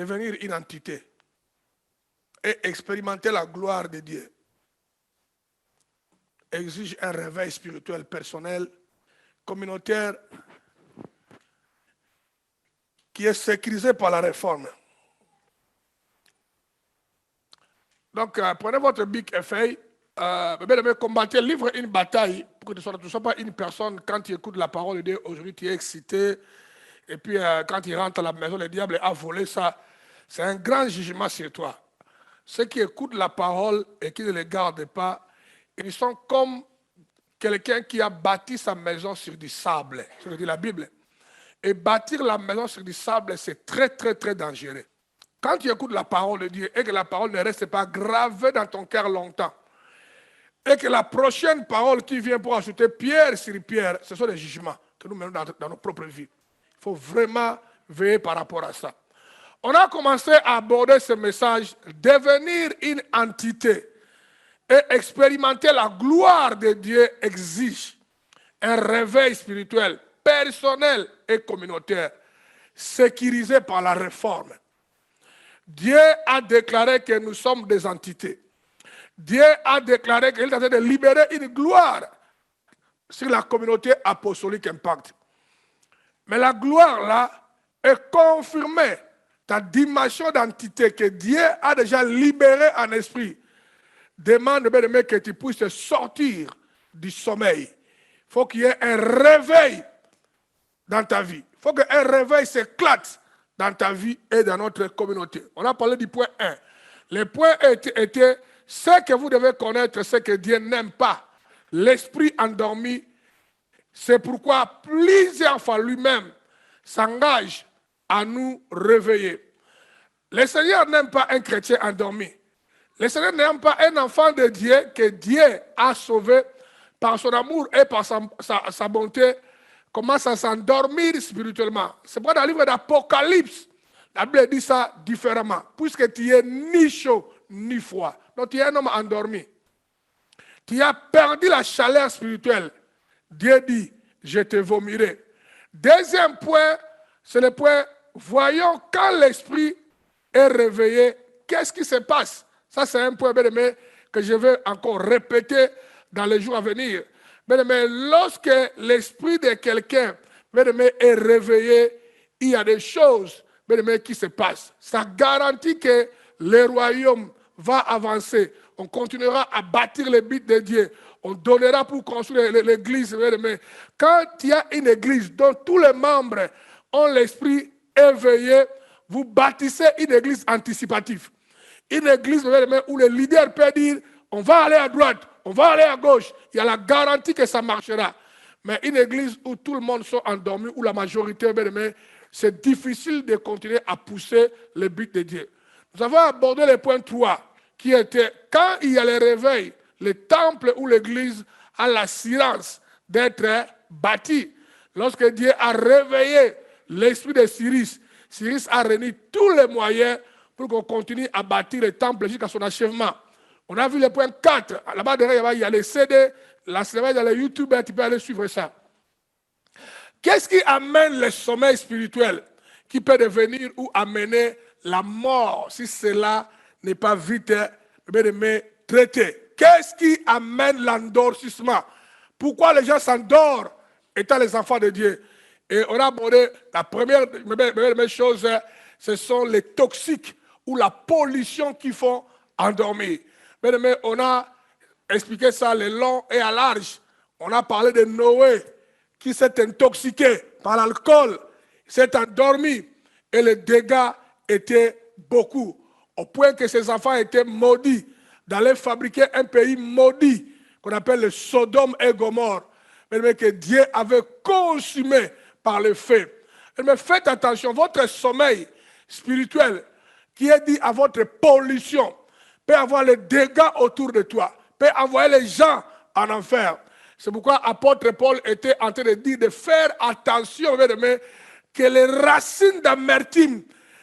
devenir une entité et expérimenter la gloire de Dieu exige un réveil spirituel personnel, communautaire, qui est sécurisé par la réforme. Donc, prenez votre bic et feuille, combattez, livre une bataille pour que tu ne sois pas une personne, quand tu écoutes la parole de Dieu, aujourd'hui tu es excité, et puis quand tu rentres à la maison, le diable a volé ça. C'est un grand jugement sur toi. Ceux qui écoutent la parole et qui ne les gardent pas, ils sont comme quelqu'un qui a bâti sa maison sur du sable, c'est ce que dit la Bible. Et bâtir la maison sur du sable, c'est très, très, très dangereux. Quand tu écoutes la parole de Dieu et que la parole ne reste pas gravée dans ton cœur longtemps, et que la prochaine parole qui vient pour ajouter pierre sur pierre, ce sont les jugements que nous menons dans nos propres vies. Il faut vraiment veiller par rapport à ça. On a commencé à aborder ce message, devenir une entité et expérimenter la gloire de Dieu exige un réveil spirituel, personnel et communautaire, sécurisé par la réforme. Dieu a déclaré que nous sommes des entités. Dieu a déclaré qu'il est en train de libérer une gloire sur la communauté apostolique Impact. Mais la gloire là est confirmée. Ta dimension d'entité que Dieu a déjà libérée en esprit demande que tu puisses sortir du sommeil. Il faut qu'il y ait un réveil dans ta vie. Il faut qu'un réveil s'éclate dans ta vie et dans notre communauté. On a parlé du point 1. Le point était ce que vous devez connaître, ce que Dieu n'aime pas. L'esprit endormi. C'est pourquoi plusieurs fois lui-même s'engage à nous réveiller. Le Seigneur n'aime pas un chrétien endormi. Le Seigneur n'aime pas un enfant de Dieu que Dieu a sauvé par son amour et par sa bonté, commence à s'endormir spirituellement. C'est pourquoi dans le livre d'Apocalypse, la Bible dit ça différemment. Puisque tu es ni chaud ni froid. Donc tu es un homme endormi. Tu as perdu la chaleur spirituelle. Dieu dit, je te vomirai. Deuxième point, c'est le point, voyons quand l'esprit est réveillé, qu'est-ce qui se passe? Ça, c'est un point, bien aimé, que je vais encore répéter dans les jours à venir. Bien aimé, lorsque l'esprit de quelqu'un, bien aimé, est réveillé, il y a des choses, bien aimé, qui se passent. Ça garantit que le royaume va avancer. On continuera à bâtir les buts de Dieu. On donnera pour construire l'église. Quand il y a une église dont tous les membres ont l'esprit éveillé, vous bâtissez une église anticipative. Une église où le leader peut dire, on va aller à droite, on va aller à gauche. Il y a la garantie que ça marchera. Mais une église où tout le monde sont endormis, où la majorité, c'est difficile de continuer à pousser les buts de Dieu. Nous avons abordé le point 3, qui était, quand il y a le réveil, le temple ou l'église a l'assurance d'être bâti. Lorsque Dieu a réveillé l'esprit de Cyrus, Cyrus a réuni tous les moyens pour qu'on continue à bâtir le temple jusqu'à son achèvement. On a vu le point 4. Là-bas, derrière, il y a les CD, la CD, il y a les YouTube, tu peux aller suivre ça. Qu'est-ce qui amène le sommeil spirituel qui peut devenir ou amener la mort si cela n'est pas vite traité? Qu'est-ce qui amène l'endormissement? Pourquoi les gens s'endorment étant les enfants de Dieu? Et on a abordé la première chose, ce sont les toxiques ou la pollution qui font endormir. Mais on a expliqué ça le long et à large. On a parlé de Noé qui s'est intoxiqué par l'alcool, s'est endormi et les dégâts étaient beaucoup. Au point que ses enfants étaient maudits d'aller fabriquer un pays maudit qu'on appelle le Sodome et Gomorrhe, mais que Dieu avait consumé par le feu. Mais faites attention, votre sommeil spirituel qui est dit à votre pollution peut avoir les dégâts autour de toi, peut envoyer les gens en enfer. C'est pourquoi apôtre Paul était en train de dire de faire attention, que les racines d'amertume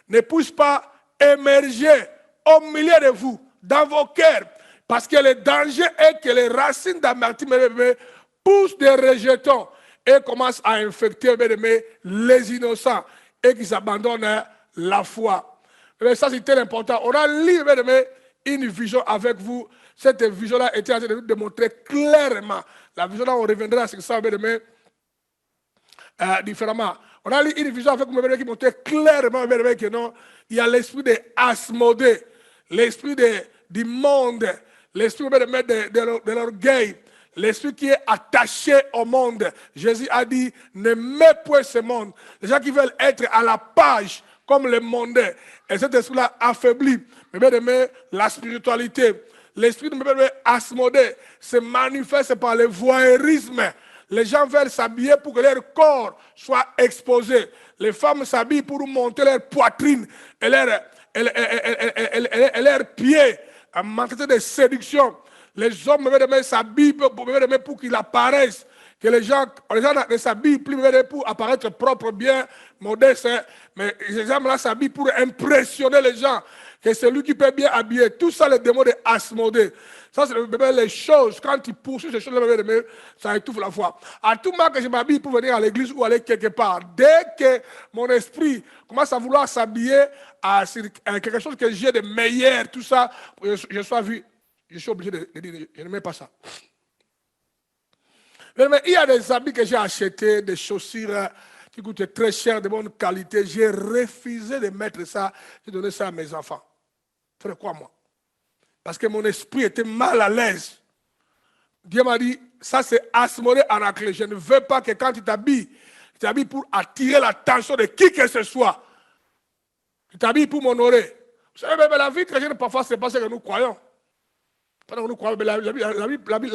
ne puissent pas émerger au milieu de vous, dans vos cœurs. Parce que le danger est que les racines d'amertume poussent des rejetons et commencent à infecter les innocents et qu'ils abandonnent la foi. Mais ça, c'est très important. On a lu, une vision avec vous. Cette vision-là était en train de nous démontrer clairement. La vision-là, on reviendra sur ça, différemment. On a lu une vision avec vous qui montrait clairement que non, il y a l'esprit de Asmodée, l'esprit du monde, l'esprit de l'orgueil, l'esprit qui est attaché au monde. Jésus a dit, ne mets point ce monde. Les gens qui veulent être à la page comme le monde. Et cet esprit-là affaiblit, la spiritualité. L'esprit de Asmodée se manifeste par le voyeurisme. Les gens veulent s'habiller pour que leur corps soit exposé. Les femmes s'habillent pour montrer leur poitrine et leurs pieds en matière de séduction. Les hommes s'habillent pour qu'ils apparaissent. Que les gens ne s'habillent plus pour apparaître propre, bien, modeste. Mais les gens s'habillent pour impressionner les gens. Que c'est lui qui peut bien habiller. Tout ça, le démon de Asmodée. Ça, c'est les choses. Quand tu poursuis ces choses-là, ça étouffe la foi. À tout moment que je m'habille pour venir à l'église ou aller quelque part, dès que mon esprit commence à vouloir s'habiller à quelque chose que j'ai de meilleur, tout ça, je sois vu, je suis obligé de dire, je ne mets pas ça. Mais il y a des habits que j'ai achetés, des chaussures qui coûtent très cher, de bonne qualité. J'ai refusé de mettre ça, j'ai donné ça à mes enfants. Frère, quoi, moi? Parce que mon esprit était mal à l'aise. Dieu m'a dit, ça c'est Asmodée en clé. Je ne veux pas que quand tu t'habilles pour attirer l'attention de qui que ce soit. Tu t'habilles pour m'honorer. Vous savez, mais la vie chrétienne, parfois, ce n'est pas ce que nous croyons. Nous croyons, mais la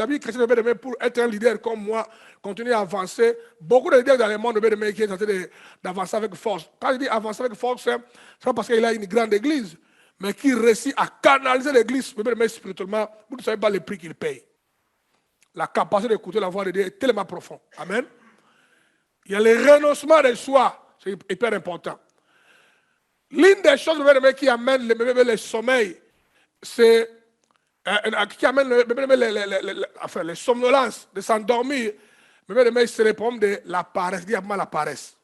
vie chrétienne, pour être un leader comme moi, continuer à avancer. Beaucoup de leaders dans le monde qui sont en train d'avancer avec force. Quand je dis avancer avec force, c'est pas parce qu'il a une grande église, mais qui réussit à canaliser l'église spirituellement. Vous ne savez pas le prix qu'il paye. La capacité d'écouter la voix de Dieu est tellement profonde. Amen. Il y a le renoncement de soi, c'est hyper important. L'une des choses qui amène le sommeil, c'est qui amène les somnolences, de s'endormir, c'est le problème de la paresse, diablement la paresse.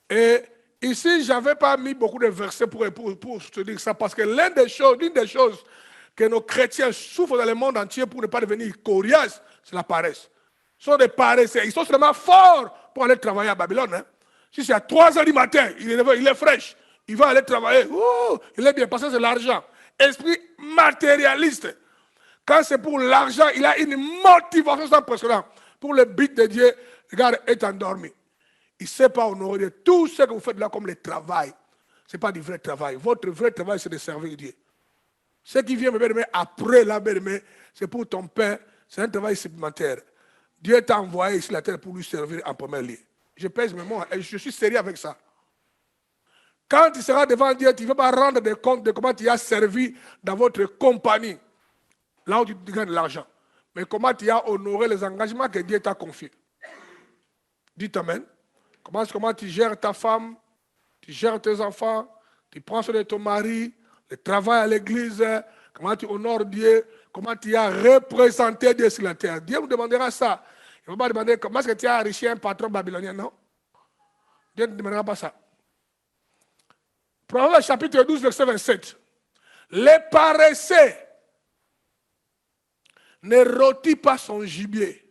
Et ici, je n'avais pas mis beaucoup de versets pour te dire ça, parce que l'une des choses que nos chrétiens souffrent dans le monde entier pour ne pas devenir coriaces, c'est la paresse. Ils sont des paresseux, ils sont seulement forts pour aller travailler à Babylone. Hein. Si c'est à 3 h du matin, il est fraîche, il va aller travailler, il est bien, parce que c'est l'argent. Esprit matérialiste. Quand c'est pour l'argent, il a une motivation sans précédent. Pour le but de Dieu, regarde, est endormi. Il ne sait pas honorer Dieu. Tout ce que vous faites là comme le travail, ce n'est pas du vrai travail. Votre vrai travail, c'est de servir Dieu. Ce qui vient après là, c'est pour ton père, c'est un travail supplémentaire. Dieu t'a envoyé sur la terre pour lui servir en premier lieu. Je pèse mes mots et je suis sérieux avec ça. Quand tu seras devant Dieu, tu ne vas pas rendre des comptes de comment tu as servi dans votre compagnie, là où tu gagnes de l'argent. Mais comment tu as honoré les engagements que Dieu t'a confiés. Dites Amen. Comment tu gères ta femme, tu gères tes enfants, tu prends soin de ton mari, le travail à l'église, comment tu honores Dieu, comment tu as représenté Dieu sur la terre. Dieu vous demandera ça. Il ne va pas demander comment est-ce que tu as enrichi un patron babylonien, non. Dieu ne demandera pas ça. Proverbe chapitre 12, verset 27. Les paresseux ne rôtit pas son gibier,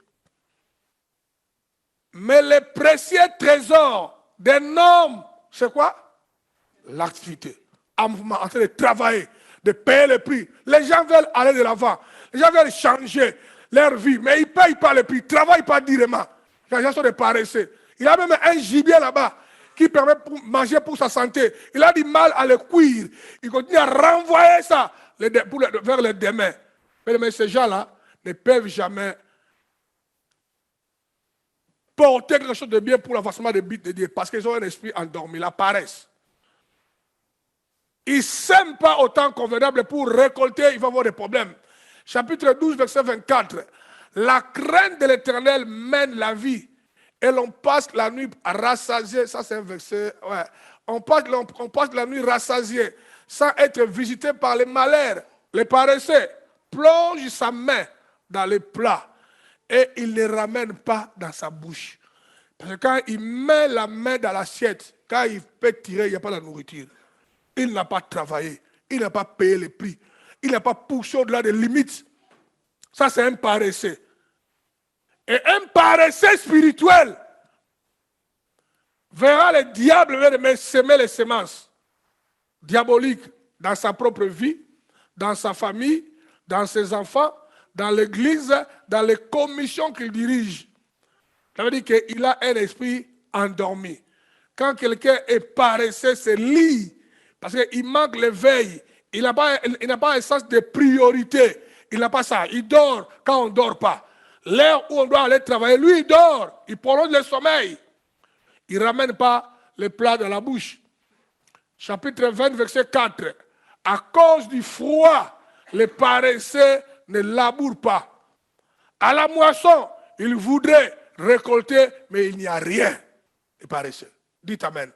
mais les précieux trésors d'un homme, c'est quoi? L'activité. En mouvement, en train de travailler, de payer le prix. Les gens veulent aller de l'avant. Les gens veulent changer leur vie, mais ils ne payent pas le prix, ils ne travaillent pas directement. Les gens sont des paresseux. Il a même un gibier là-bas qui permet de manger pour sa santé. Il a du mal à le cuire. Il continue à renvoyer ça vers les demain. Mais ces gens-là ne peuvent jamais porter quelque chose de bien pour l'avancement des buts de Dieu parce qu'ils ont un esprit endormi, la paresse. Ils ne sèment pas autant convenable pour récolter, il va avoir des problèmes. Chapitre 12, verset 24. La crainte de l'Éternel mène la vie. Et l'on passe la nuit rassasié, ça c'est un verset, ouais. On passe la nuit rassasié, sans être visité par les malheurs. Les paresseux plonge sa main dans les plats et il ne ramène pas dans sa bouche. Parce que quand il met la main dans l'assiette, quand il peut tirer, il n'y a pas de nourriture. il n'a pas travaillé, il n'a pas payé les prix, il n'a pas poussé au-delà des limites. Ça, c'est un paresseux. Et un paresseux spirituel verra le diable semer les semences diaboliques dans sa propre vie, dans sa famille, dans ses enfants, dans l'église, dans les commissions qu'il dirige. Ça veut dire qu'il a un esprit endormi. Quand quelqu'un est paresseux, c'est lui, parce qu'il manque l'éveil. Il n'a pas un sens de priorité. Il n'a pas ça. Il dort quand on ne dort pas. L'heure où on doit aller travailler, lui, il dort. Il prolonge le sommeil. Il ne ramène pas les plats dans la bouche. Chapitre 20, verset 4. À cause du froid, les paresseux ne labourent pas. À la moisson, ils voudraient récolter, mais il n'y a rien. Les paresseux. Dites Amen.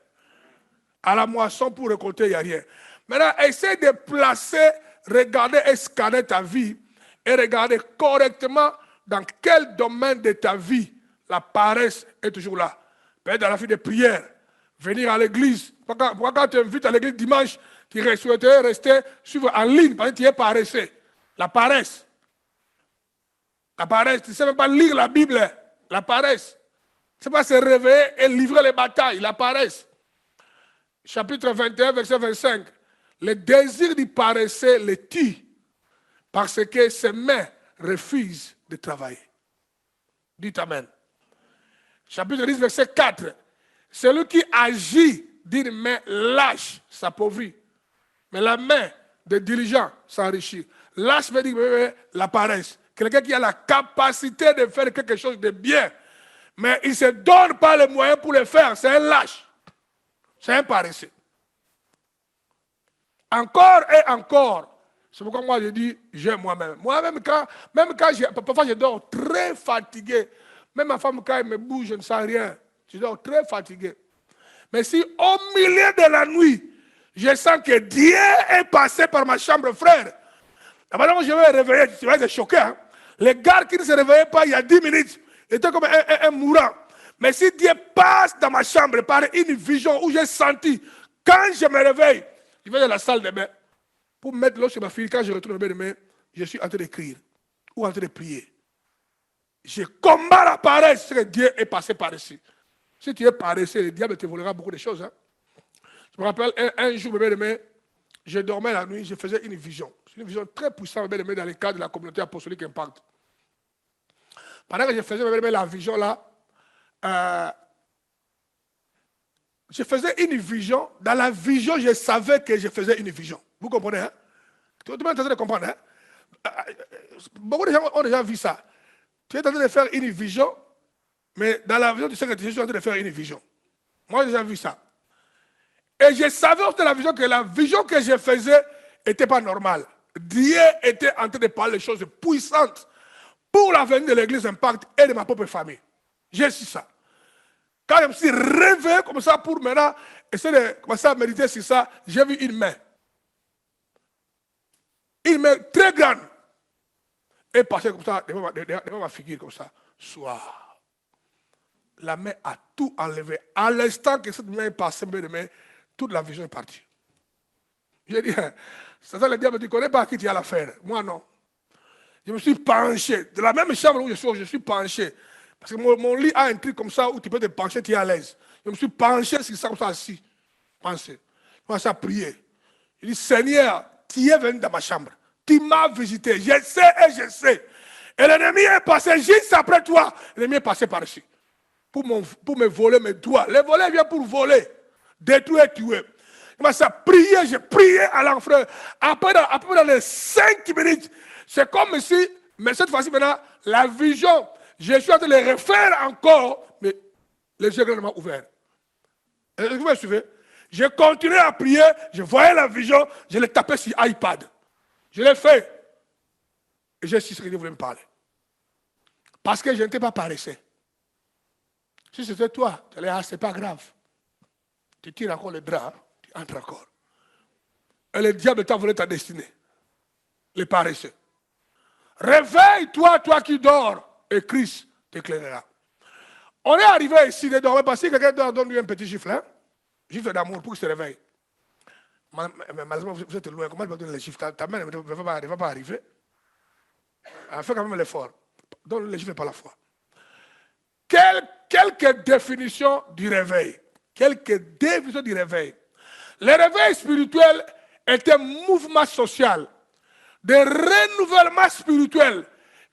À la moisson, pour récolter, il n'y a rien. Maintenant, essaie de placer, regarder et scanner ta vie et regarder correctement dans quel domaine de ta vie la paresse est toujours là. Peut-être dans la vie de prière, venir à l'église. Pourquoi quand tu invites à l'église dimanche, tu souhaiterais rester suivre en ligne parce que tu es paresseux. La paresse. La paresse, tu ne sais même pas lire la Bible. La paresse. Tu ne sais pas se réveiller et livrer les batailles. La paresse. Chapitre 21, verset 25. Le désir du paresseux le tue parce que ses mains refusent de travailler. Dites Amen. Chapitre 10, verset 4. Celui qui agit d'une main lâche s'appauvrit, mais la main de diligent s'enrichit. Lâche veut dire la paresse. Quelqu'un qui a la capacité de faire quelque chose de bien, mais il ne se donne pas les moyens pour le faire. C'est un lâche. C'est un paresseux. Encore et encore. C'est pourquoi moi je dis, j'aime moi-même. Moi-même, parfois je dors très fatigué. Même ma femme, quand elle me bouge, je ne sens rien. Je dors très fatigué. Mais si au milieu de la nuit, je sens que Dieu est passé par ma chambre, frère. D'abord, je vais me réveiller, tu vas être choqué. Hein? Les gars qui ne se réveillaient pas il y a 10 minutes étaient comme un mourant. Mais si Dieu passe dans ma chambre par une vision où j'ai senti, quand je me réveille, je vais dans la salle de bain pour mettre l'eau sur ma fille. Quand je retourne au bain de main, je suis en train d'écrire ou en train de prier. Je combats la paresse, c'est que Dieu est passé par ici. Si tu es paresseux, le diable te volera beaucoup de choses. Hein. Je me rappelle un jour, bébé de main, je dormais la nuit, je faisais une vision. C'est une vision très puissante, bébé de main, dans le cadre de la communauté apostolique Impact. Pendant que je faisais bébé de main, la vision là, je faisais une vision. Dans la vision, je savais que je faisais une vision. Vous comprenez, hein? Tout le monde est en train de comprendre, hein? Beaucoup de gens ont déjà vu ça. Tu es en train de faire une vision, mais dans la vision, tu sais que tu es en train de faire une vision. Moi, j'ai déjà vu ça. Et je savais dans la vision que je faisais n'était pas normale. Dieu était en train de parler de choses puissantes pour l'avenir de l'église Impact et de ma propre famille. J'ai su ça. Quand je me suis réveillé comme ça pour maintenant essayer de commencer à méditer sur ça, j'ai vu une main. Une main très grande. Et passer comme ça devant ma figure comme ça. Soit. La main a tout enlevé. À l'instant que cette main est passée, toute la vision est partie. J'ai dit, ça le diable, tu ne connais pas à qui tu as l'affaire. Moi, non. Je me suis penché. De la même chambre où je suis penché. Parce que mon lit a un truc comme ça où tu peux te pencher, tu es à l'aise. Je me suis penché sur ça comme ça, assis. Pensé. Je commence à prier. Je dis, Seigneur, tu es venu dans ma chambre. Tu m'as visité. Je sais et je sais. Et l'ennemi est passé juste après toi. L'ennemi est passé par ici. Pour me voler mes doigts. Le volet vient pour voler. Détruire, tuer. Je commence à prier. J'ai prié à l'enfer. Après, dans les 5 minutes, c'est comme si, mais cette fois-ci maintenant, la vision, je suis en train de le refaire encore, mais les yeux grandement ouverts. Vous me suivez? J'ai continué à prier, je voyais la vision, je l'ai tapé sur iPad. Je l'ai fait. Et j'ai su ce que Dieu voulait me parler. Parce que je n'étais pas paresseux. Si c'était toi, tu allais dire, c'est pas grave. Tu tires encore le drap, tu entres encore. Et le diable t'a volé ta destinée. Les paresseux. Réveille-toi, toi qui dors, et Christ t'éclairera. On est arrivé ici de dormir parce que quelqu'un donne lui un petit gifle, hein? Gifle d'amour pour qu'il se réveille. Malheureusement, vous êtes loin. Comment tu peux donner les chiffres? Ta main ne va pas arriver. Fais quand même l'effort. Donne les chiffres par la foi. Quelques définitions du réveil. Quelques définitions du réveil. Le réveil spirituel est un mouvement social de renouvellement spirituel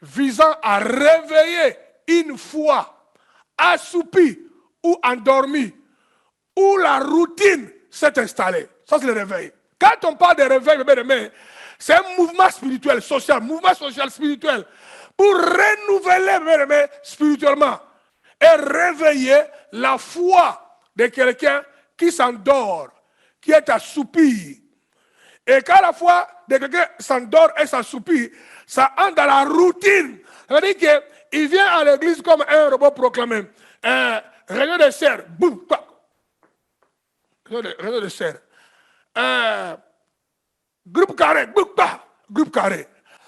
visant à réveiller une foi assoupie ou endormie, où la routine s'est installée. Ça, c'est le réveil. Quand on parle de réveil, c'est un mouvement spirituel, social, spirituel, pour renouveler spirituellement et réveiller la foi de quelqu'un qui s'endort, qui est assoupi. Et quand la foi de quelqu'un s'endort et s'assoupit, ça entre dans la routine. Ça veut dire qu'il vient à l'église comme un robot proclamé. Réunion de serre, boum, quoi. Réunion de serre. Groupe carré, boum, quoi. Groupe carré.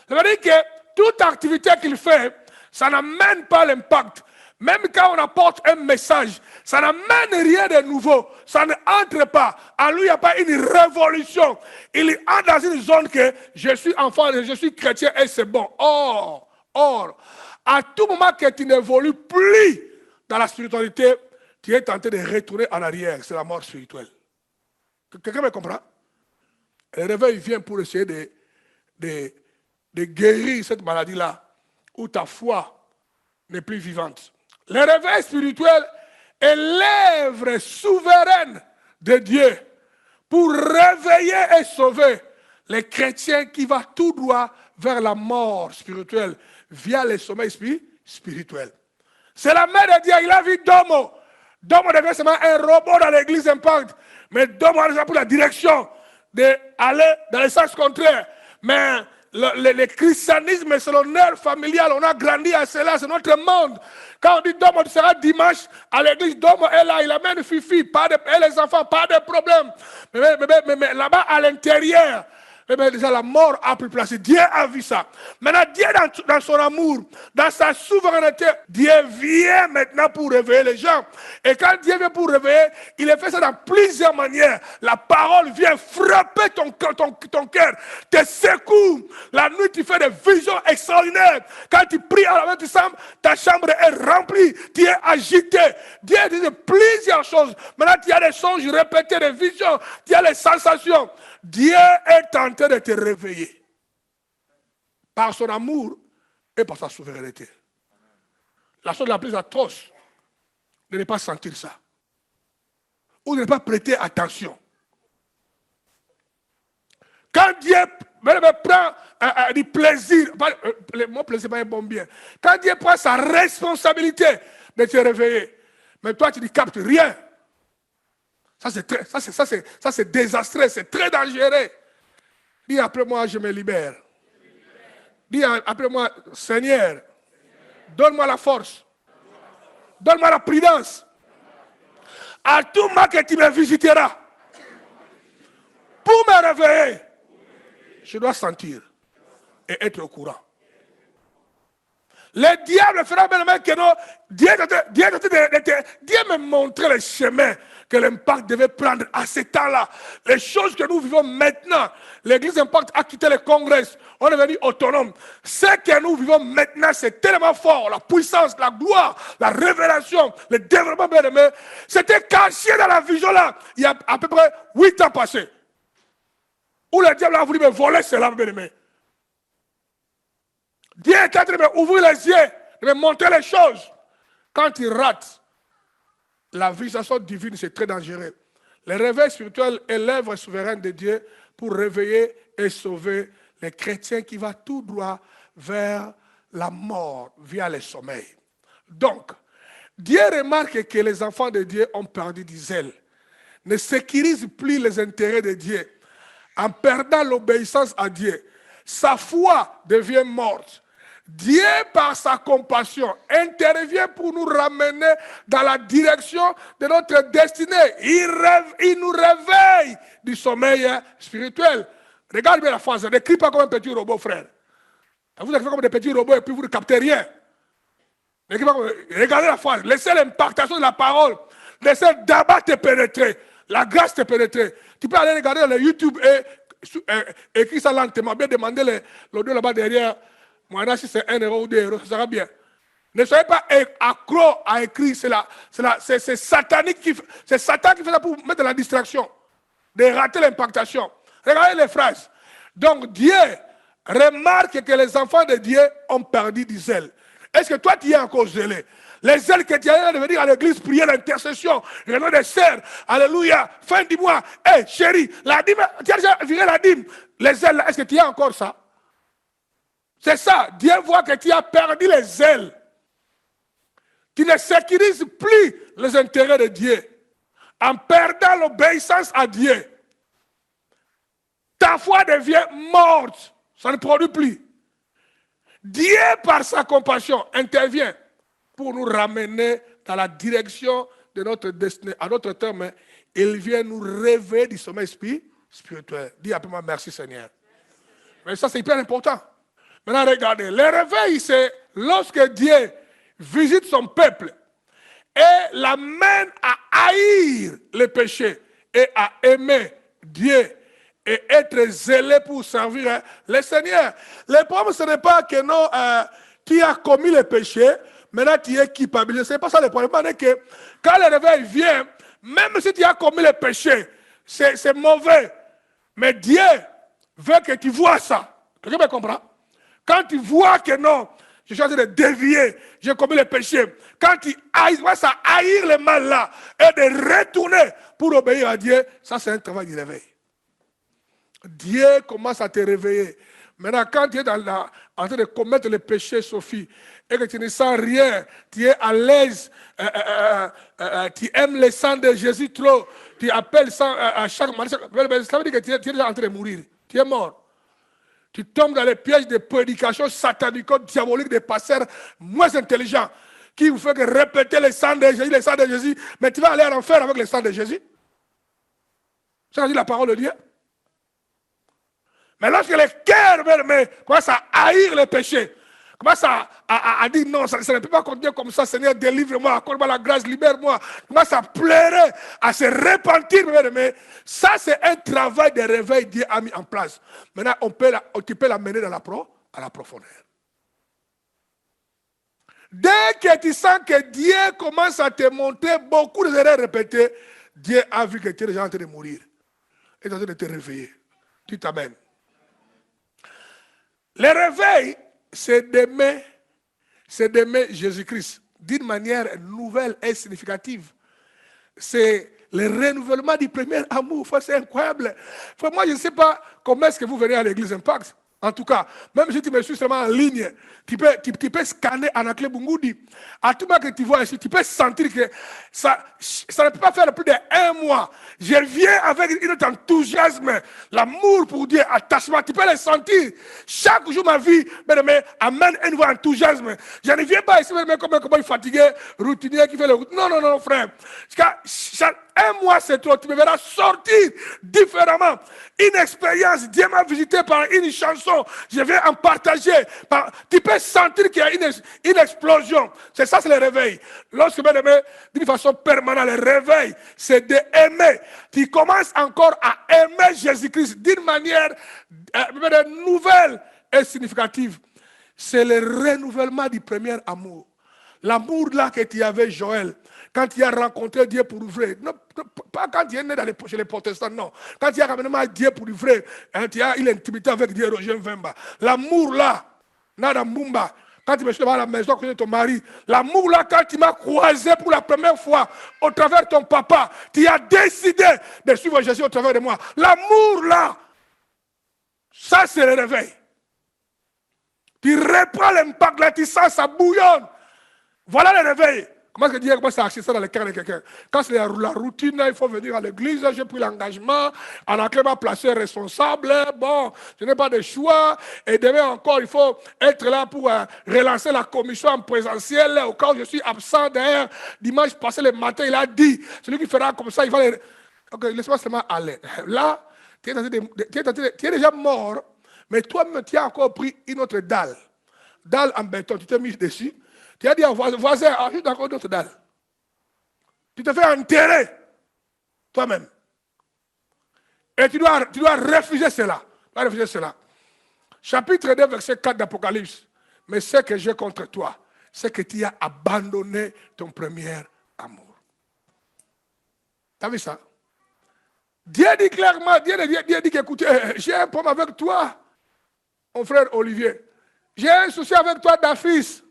Ça veut dire que toute activité qu'il fait, ça n'amène pas l'impact. Même quand on apporte un message, ça n'amène rien de nouveau. Ça n'entre pas. En lui, il n'y a pas une révolution. Il entre dans une zone que je suis enfant, je suis chrétien et c'est bon. Or, à tout moment que tu n'évolues plus dans la spiritualité, tu es tenté de retourner en arrière. C'est la mort spirituelle. Quelqu'un me comprend? Le réveil vient pour essayer de guérir cette maladie-là, où ta foi n'est plus vivante. Le réveil spirituel est l'œuvre souveraine de Dieu pour réveiller et sauver les chrétiens qui vont tout droit vers la mort spirituelle via le sommeil spirituel. C'est la main de Dieu. Il a vu Domo. Domo devait seulement un robot dans l'église Impact, mais Domo a déjà pris la direction d'aller dans le sens contraire. Mais le christianisme, c'est l'honneur familial. On a grandi à cela, c'est notre monde. Quand on dit Domo sera dimanche à l'église, Domo est là, il amène Fifi, et les enfants, pas de problème. Mais là-bas, à l'intérieur, déjà la mort a pris place. Dieu a vu ça. Maintenant, Dieu dans son amour, dans sa souveraineté, Dieu vient maintenant pour réveiller les gens. Et quand Dieu vient pour réveiller, il fait ça dans plusieurs manières. La parole vient frapper ton cœur, te secoue. La nuit, tu fais des visions extraordinaires. Quand tu pries à la main, tu sens ta chambre est remplie, tu es agité. Dieu dit plusieurs choses. Maintenant, tu as des songes répétés, des visions, tu as les sensations. Dieu est en train de te réveiller par son amour et par sa souveraineté. La chose la plus atroce, de ne pas sentir ça. Ou de ne pas prêter attention. Quand Dieu prend du plaisir, le mot plaisir n'est pas un bon bien. Quand Dieu prend sa responsabilité de te réveiller, mais toi tu ne captes rien. Ça c'est désastreux, c'est très dangereux. Dis après moi, je me libère. Dis après moi, Seigneur, donne-moi la force. Donne-moi la prudence. À tout moment que tu me visiteras, pour me réveiller, je dois sentir et être au courant. Le diable fera bien que non. Dieu me montrait le chemin que l'Impact devait prendre à ce temps-là. Les choses que nous vivons maintenant, l'église Impact a quitté le congrès, on est devenu autonome. Ce que nous vivons maintenant, c'est tellement fort. La puissance, la gloire, la révélation, le développement bien aimé, c'était caché dans la vision là, il y a à peu près 8 ans passés. Où le diable a voulu me voler cela, bien aimé. Dieu est en train de m'ouvrir les yeux, de me montrer les choses. Quand il rate, la visitation divine, c'est très dangereux. Le réveil spirituel est l'œuvre souveraine de Dieu pour réveiller et sauver les chrétiens qui vont tout droit vers la mort via le sommeil. Donc, Dieu remarque que les enfants de Dieu ont perdu du zèle, ne sécurisent plus les intérêts de Dieu. En perdant l'obéissance à Dieu, sa foi devient morte. Dieu, par sa compassion, intervient pour nous ramener dans la direction de notre destinée. Il nous réveille du sommeil spirituel. Regarde bien la phrase, ne crie pas comme un petit robot, frère. Vous êtes comme des petits robots et puis vous ne captez rien. Regardez la phrase, laissez l'impactation de la parole, laissez d'abord te pénétrer. la grâce te pénétrer. Tu peux aller regarder le YouTube et écrire ça lentement, bien demander l'audio là-bas derrière. Moi, si c'est 1 euro ou 2 euros, ça sera bien. Ne soyez pas accro à écrire, c'est satanique c'est Satan qui fait ça pour mettre la distraction, de rater l'impactation. Regardez les phrases. Donc Dieu remarque que les enfants de Dieu ont perdu du zèle. Est-ce que toi tu es encore zélé? Les zèles que tu as de venir à l'église, prier l'intercession, réunion des sœurs, alléluia, fin du mois, hé chérie, la dîme, tu as déjà viré la dîme. Les zèles, est-ce que tu as encore ça? C'est ça, Dieu voit que tu as perdu les zèles. Tu ne sécurises plus les intérêts de Dieu. En perdant l'obéissance à Dieu, ta foi devient morte. Ça ne produit plus. Dieu, par sa compassion, intervient pour nous ramener dans la direction de notre destinée. À notre terme, il vient nous réveiller du sommeil spirituel. Dis après moi, merci Seigneur. Mais ça, c'est hyper important. Maintenant, regardez, le réveil, c'est lorsque Dieu visite son peuple et l'amène à haïr le péché et à aimer Dieu et être zélé pour servir le Seigneur. Le problème, ce n'est pas que non, tu as commis le péché, maintenant tu es culpabilisé. Ce n'est pas ça le problème. C'est que quand le réveil vient, même si tu as commis le péché, c'est mauvais. Mais Dieu veut que tu vois ça. Quelqu'un me comprend? Quand tu vois que non, je suis en train de dévier, j'ai commis le péché. Quand tu commences à haïr le mal là et de retourner pour obéir à Dieu, ça c'est un travail de réveil. Dieu commence à te réveiller. Maintenant, quand tu es en train de commettre le péché, Sophie, et que tu ne sens rien, tu es à l'aise, tu aimes le sang de Jésus trop, tu appelles ça à chaque moment, ça veut dire que tu es déjà en train de mourir. Tu es mort. Tu tombes dans les pièges de prédication satanico-diabolique des pasteurs moins intelligents qui vous font que répéter le sang de Jésus, mais tu vas aller en enfer avec le sang de Jésus. Ça dit la parole de Dieu. Mais lorsque le cœur commence à haïr le péché, commence à dire non, ça ne peut pas continuer comme ça, Seigneur, délivre-moi, accorde-moi la grâce, libère-moi, commence à pleurer, à se repentir, mais ça c'est un travail de réveil que Dieu a mis en place. Maintenant, tu peux l'amener à la profondeur. Dès que tu sens que Dieu commence à te montrer beaucoup d'erreurs répétées, Dieu a vu que tu es déjà en train de mourir. Il est en train de te réveiller. Tu t'amènes. Le réveil, c'est d'aimer Jésus-Christ d'une manière nouvelle et significative. C'est le renouvellement du premier amour. C'est incroyable. Moi, je ne sais pas comment est-ce que vous venez à l'église Impact. En tout cas, même si tu me suis seulement en ligne, tu peux scanner Anakle Bungoudi. À tout moment que tu vois ici, tu peux sentir que ça ne peut pas faire plus d'1 mois. Je viens avec un enthousiasme, l'amour pour Dieu, attachement. Tu peux le sentir. Chaque jour, ma vie amène un nouveau enthousiasme. Je ne viens pas ici comme un fatigué, routinier qui fait le... Non, frère. 1 mois, c'est trop. Tu me verras sortir différemment. Une expérience, Dieu m'a visité par une chanson. Je vais en partager. Tu peux sentir qu'il y a une explosion. C'est ça, c'est le réveil. Lorsque, d'une façon permanente, le réveil, c'est d'aimer. Tu commences encore à aimer Jésus-Christ d'une manière nouvelle et significative. C'est le renouvellement du premier amour. L'amour là que tu avais, Joël, quand tu as rencontré Dieu pour vrai, non, pas quand tu es né chez les protestants, non. Quand tu as ramené Dieu pour vrai, hein, tu as eu l'intimité avec Dieu, Roger Vemba. L'amour là, Nada Mumba, quand tu me suis devant la maison, quand tu es ton mari, l'amour là, quand tu m'as croisé pour la première fois au travers de ton papa, tu as décidé de suivre Jésus au travers de moi. L'amour là, ça c'est le réveil. Tu reprends l'impact là, tu sens ça bouillonne. Voilà le réveil. Comment est-ce que Dieu commence à acheter ça dans le cœur de quelqu'un? Quand c'est la routine, il faut venir à l'église, j'ai pris l'engagement, en enclin m'a placé responsable, bon, je n'ai pas de choix, et demain encore, il faut être là pour relancer la commission en présentiel, au cas où je suis absent d'ailleurs, dimanche passé le matin, il a dit, celui qui fera comme ça, il va les... Ok, laisse-moi seulement aller. Là, tu es déjà mort, mais toi-même, tu as encore pris une autre dalle en béton, tu t'es mis dessus. Tu as dit à voisin, ajoute encore d'autres dalles. Tu te fais enterrer toi-même. Et tu dois refuser cela. Tu dois refuser cela. Chapitre 2, verset 4 d'Apocalypse. Mais ce que j'ai contre toi, c'est que tu as abandonné ton premier amour. Tu as vu ça? Dieu dit clairement, Dieu dit qu'écoutez, j'ai un problème avec toi, mon frère Olivier. J'ai un souci avec toi, Dafis.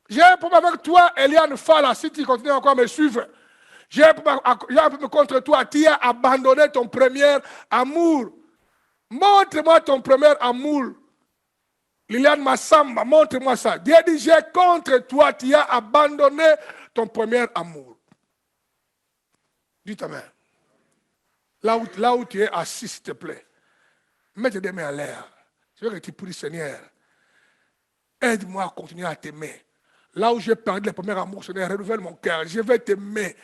J'ai un problème avec toi, Eliane Fala, si tu continues encore à me suivre. J'ai un problème contre toi, tu as abandonné ton premier amour. Montre-moi ton premier amour. Liliane Massamba, montre-moi ça. Dieu dit, j'ai contre toi, tu as abandonné ton premier amour. Dis ta main. Là où tu es assis, s'il te plaît, mets tes deux mains à l'air. Je veux que tu pries, Seigneur. Aide-moi à continuer à t'aimer. Là où j'ai perdu le premier amour, Seigneur, renouvelle mon cœur. Je vais t'aimer.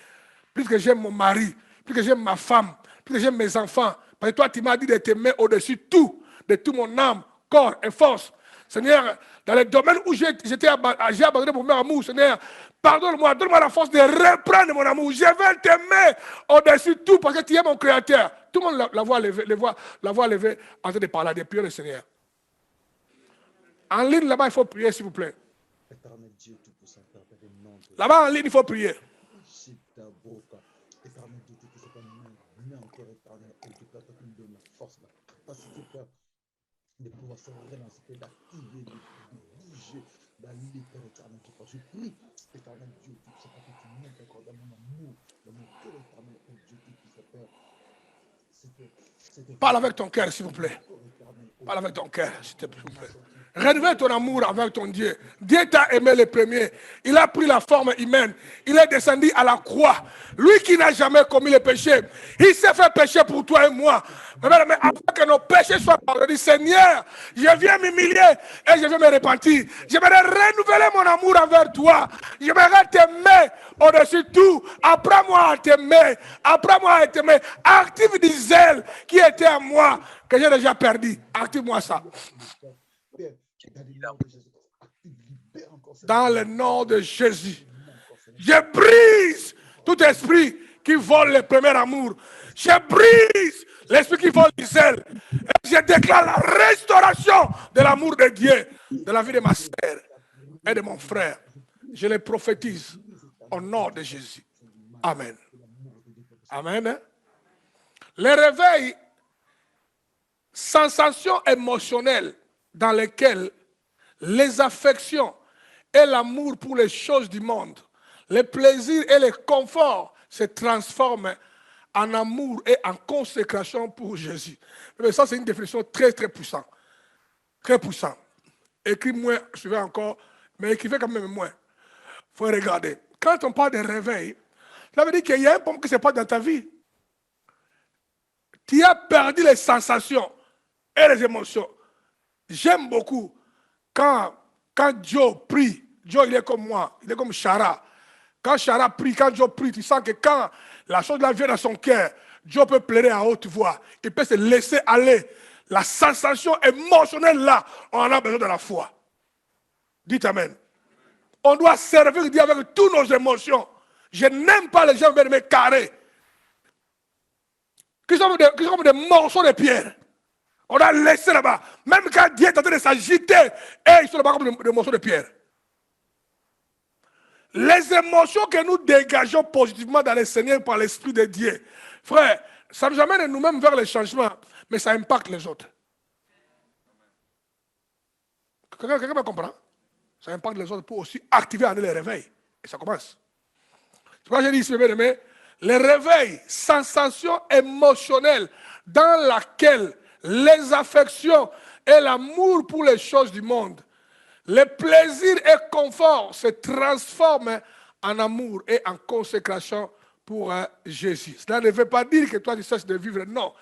Plus que j'aime mon mari, plus que j'aime ma femme, plus que j'aime mes enfants. Parce que toi, tu m'as dit de t'aimer au-dessus de tout mon âme, corps et force. Seigneur, dans les domaines où j'ai abandonné mon premier amour, Seigneur, pardonne-moi, donne-moi la force de reprendre mon amour. Je vais t'aimer au-dessus de tout parce que tu es mon créateur. Tout le monde la voix levée en train de parler, de prier le Seigneur. En ligne, là-bas, il faut prier, s'il vous plaît. Là-bas, en ligne, il faut prier. De pouvoir se relancer, d'activer, de bouger dans l'éternel éternel qui passe. Je prie, éternel Dieu, tout ce que tu montres encore dans mon amour, dans mon cœur éternel, oh Dieu qui fait peur. Parle avec ton cœur, s'il vous plaît. Parle avec ton cœur, s'il te plaît. Renouvelle ton amour avec ton Dieu. Dieu t'a aimé le premier. Il a pris la forme humaine. Il est descendu à la croix. Lui qui n'a jamais commis le péché. Il s'est fait pécher pour toi et moi. Mais afin que nos péchés soient pardonnés, Seigneur, je viens m'humilier et je viens me repentir. J'aimerais renouveler mon amour envers toi. J'aimerais t'aimer au-dessus de tout. Apprends-moi à t'aimer. Apprends-moi à t'aimer. Active des zèles qui étaient à moi, que j'ai déjà perdu. Active-moi ça. Dans le nom de Jésus, je brise tout esprit qui vole le premier amour. Je brise l'esprit qui vole les ailes. Et je déclare la restauration de l'amour de Dieu, de la vie de ma sœur et de mon frère. Je les prophétise au nom de Jésus. Amen. Amen. Le réveil, sensation émotionnelle dans lesquelles les affections et l'amour pour les choses du monde, les plaisirs et les conforts se transforment en amour et en consécration pour Jésus. Mais ça, c'est une définition très, très puissante. Très puissante. Écris moins, suivez encore, mais écrivez quand même moins. Il faut regarder. Quand on parle de réveil, ça veut dire qu'il y a un point qui se passe dans ta vie. Tu as perdu les sensations et les émotions. J'aime beaucoup quand Joe prie. Joe, il est comme moi, il est comme Chara. Quand Chara prie, quand Joe prie, tu sens que quand la chose là vient dans son cœur, Joe peut pleurer à haute voix. Il peut se laisser aller. La sensation émotionnelle là, on en a besoin de la foi. Dites Amen. On doit servir Dieu avec toutes nos émotions. Je n'aime pas les gens me carrés. Qui sont comme des morceaux de pierre. On doit laisser là-bas. Même quand Dieu est en train de s'agiter, ils sont là-bas comme des morceaux de pierre. Les émotions que nous dégageons positivement dans le Seigneur par l'Esprit de Dieu, frère, ça nous amène nous-mêmes vers le changement, mais ça impacte les autres. Quelqu'un me comprend? Ça impacte les autres pour aussi activer en eux les réveils. Et ça commence. C'est pourquoi j'ai dit ici, mais les réveils, sensations émotionnelles dans laquelle les affections et l'amour pour les choses du monde, les plaisirs et confort se transforment en amour et en consécration pour Jésus. Cela ne veut pas dire que toi tu cesses de vivre, non.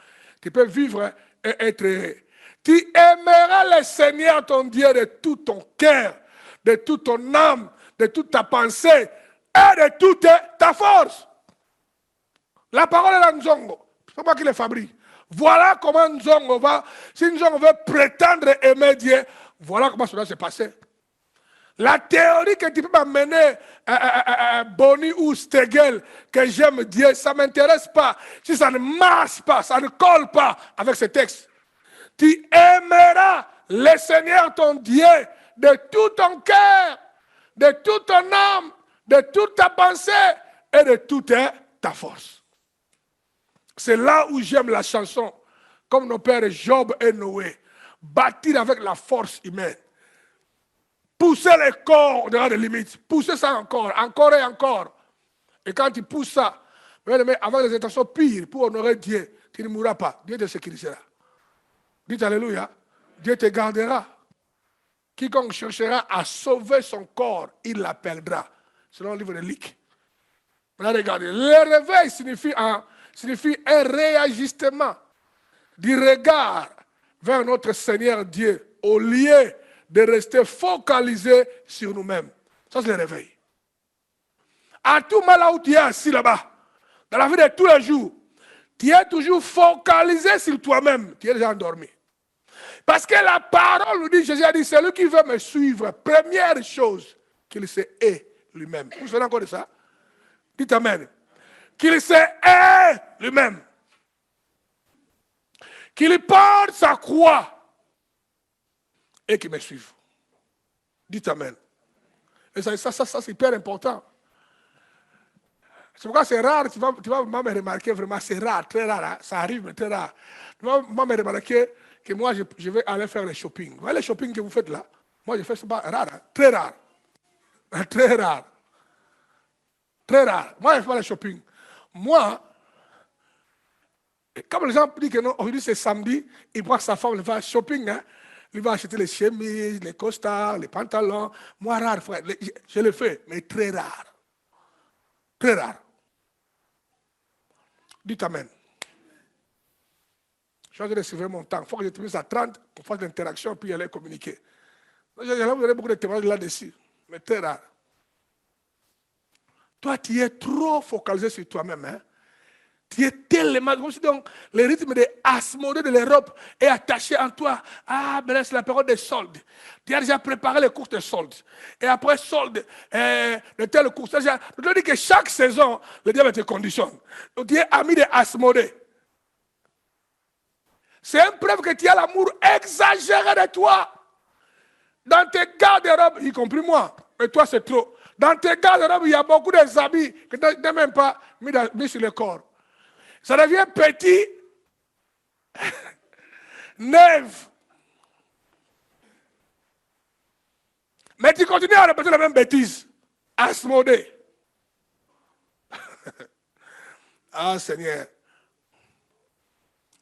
Tu peux vivre et être heureux. Tu aimeras le Seigneur ton Dieu de tout ton cœur, de toute ton âme, de toute ta pensée et de toute ta force. La parole est dans Nzongo. C'est moi qui le fabrique. Voilà comment Nzongo va. Si Nzongo veut prétendre aimer Dieu, voilà comment cela s'est passé. La théorie que tu peux m'amener, Bonnie ou Stegel, que j'aime Dieu, ça ne m'intéresse pas. Si ça ne marche pas, ça ne colle pas avec ce texte. Tu aimeras le Seigneur ton Dieu de tout ton cœur, de toute ton âme, de toute ta pensée et de toute ta force. C'est là où j'aime la chanson, comme nos pères Job et Noé, bâtir avec la force humaine. Pousser les corps au-delà des limites. Pousser ça encore et encore. Et quand tu pousses ça, avec des intentions pires pour honorer Dieu, tu ne mourras pas. Dieu te sécurisera. Dites Alléluia. Dieu te gardera. Quiconque cherchera à sauver son corps, il la perdra. Selon le livre de Luc. Maintenant, regardez. Le réveil signifie un réajustement du regard vers notre Seigneur Dieu au lieu de rester focalisé sur nous-mêmes. Ça, c'est le réveil. À tout moment là où tu es assis là-bas, dans la vie de tous les jours, tu es toujours focalisé sur toi-même. Tu es déjà endormi. Parce que la parole nous dit, Jésus a dit, celui qui veut me suivre, première chose, qu'il se hait lui-même. Vous vous souvenez encore de ça? Dites Amen. Qu'il se hait lui-même. Qu'il porte sa croix et qu'il me suive. Dites Amen. Et ça c'est hyper important. C'est pourquoi c'est rare, tu vas me remarquer vraiment, c'est rare, très rare, hein? Ça arrive, mais très rare. Tu vas me remarquer que moi, je vais aller faire le shopping. Vous voyez le shopping que vous faites là? Moi, je fais ça rare, hein? Très rare. Très rare. Très rare. Moi, je fais le shopping. Moi, comme les gens disent que non, aujourd'hui c'est samedi, il voit que sa femme va shopping, hein? Il va acheter les chemises, les costards, les pantalons. Moi, rare, frère. Je le fais, mais très rare. Très rare. Dites Amen. Je suis en train de suivre mon temps. Il faut que je termine à 30 pour faire l'interaction puis aller communiquer. Vous avez beaucoup de témoignages là-dessus, mais très rare. Toi, tu es trop focalisé sur toi-même. Hein? Tu es tellement, comme si donc, le rythme de Asmodée de l'Europe est attaché en toi. Ah, mais c'est la période des soldes. Tu as déjà préparé les courses de soldes. Et après soldes, de telles courses. Je te dis que chaque saison, le diable te conditionne. Donc tu es ami de Asmodée. C'est une preuve que tu as l'amour exagéré de toi. Dans tes garde-robes, y compris moi, mais toi c'est trop. Dans tes garde-robes, il y a beaucoup d'habits que tu n'as même pas mis sur le corps. Ça devient petit, neuf. Mais tu continues à répéter la même bêtise. Asmodée. Ah Seigneur.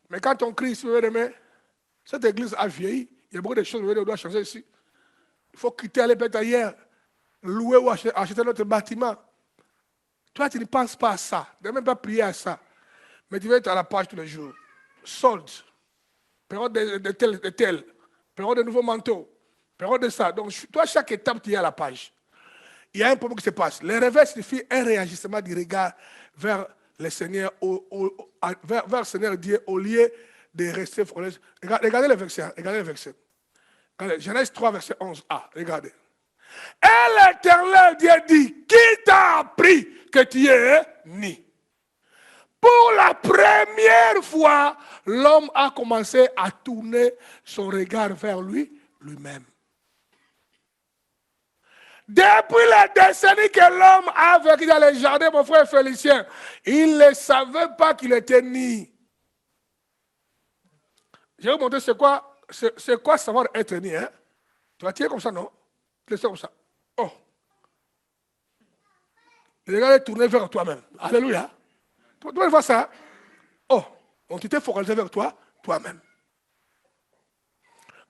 Mais quand on crie, si vous voulez, cette église a vieilli. Il y a beaucoup de choses qu'on doit changer ici. Il faut quitter, aller peut-être ailleurs. Louer ou acheter notre bâtiment. Toi, tu ne penses pas à ça. Tu n'as même pas prié à ça. Mais tu vas être à la page tous les jours. Soldes. Période de tel. Période de nouveaux manteaux. Période de ça. Donc, toi, chaque étape, tu es à la page. Il y a un problème qui se passe. Le réveil signifie un réagissement du regard vers le Seigneur, vers le Seigneur Dieu, au lieu de rester focalisé. Regardez le verset. Regardez le verset. Regardez, Genèse 3, verset 11a. Regardez. Et l'Éternel Dieu dit, qui t'a appris que tu es né? Pour la première fois, l'homme a commencé à tourner son regard vers lui-même. Depuis les décennies que l'homme a vécu dans les jardins, mon frère Félicien, il ne savait pas qu'il était né. Je vais vous montrer c'est quoi savoir être né. Hein? Tu vas tirer comme ça, non? Tu laisses comme ça. Oh. Regardez, tourner vers toi-même. Alléluia. Tu vas voir ça. Oh. Donc tu t'es focalisé vers toi-même.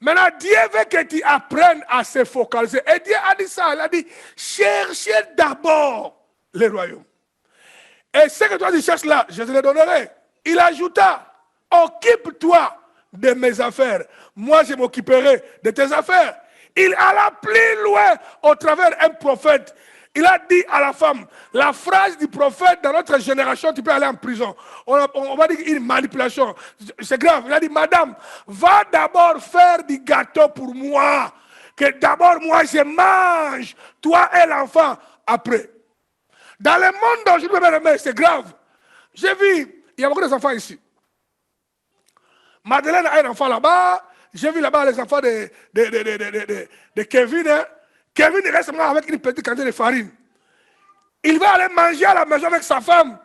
Maintenant, Dieu veut que tu apprennes à se focaliser. Et Dieu a dit ça. Il a dit, cherchez d'abord le royaume. Et ce que toi tu cherches là, je te le donnerai. Il ajouta, occupe-toi de mes affaires. Moi, je m'occuperai de tes affaires. Il alla plus loin au travers d'un prophète. Il a dit à la femme, la phrase du prophète dans notre génération, tu peux aller en prison. On va dire une manipulation. C'est grave. Il a dit, madame, va d'abord faire du gâteau pour moi. que d'abord moi je mange, toi et l'enfant après. Dans le monde d'aujourd'hui, c'est grave. J'ai vu, il y a beaucoup d'enfants ici. Madeleine a un enfant là-bas. J'ai vu là-bas les enfants de Kevin. Hein. Kevin reste avec une petite quantité de farine. Il va aller manger à la maison avec sa femme.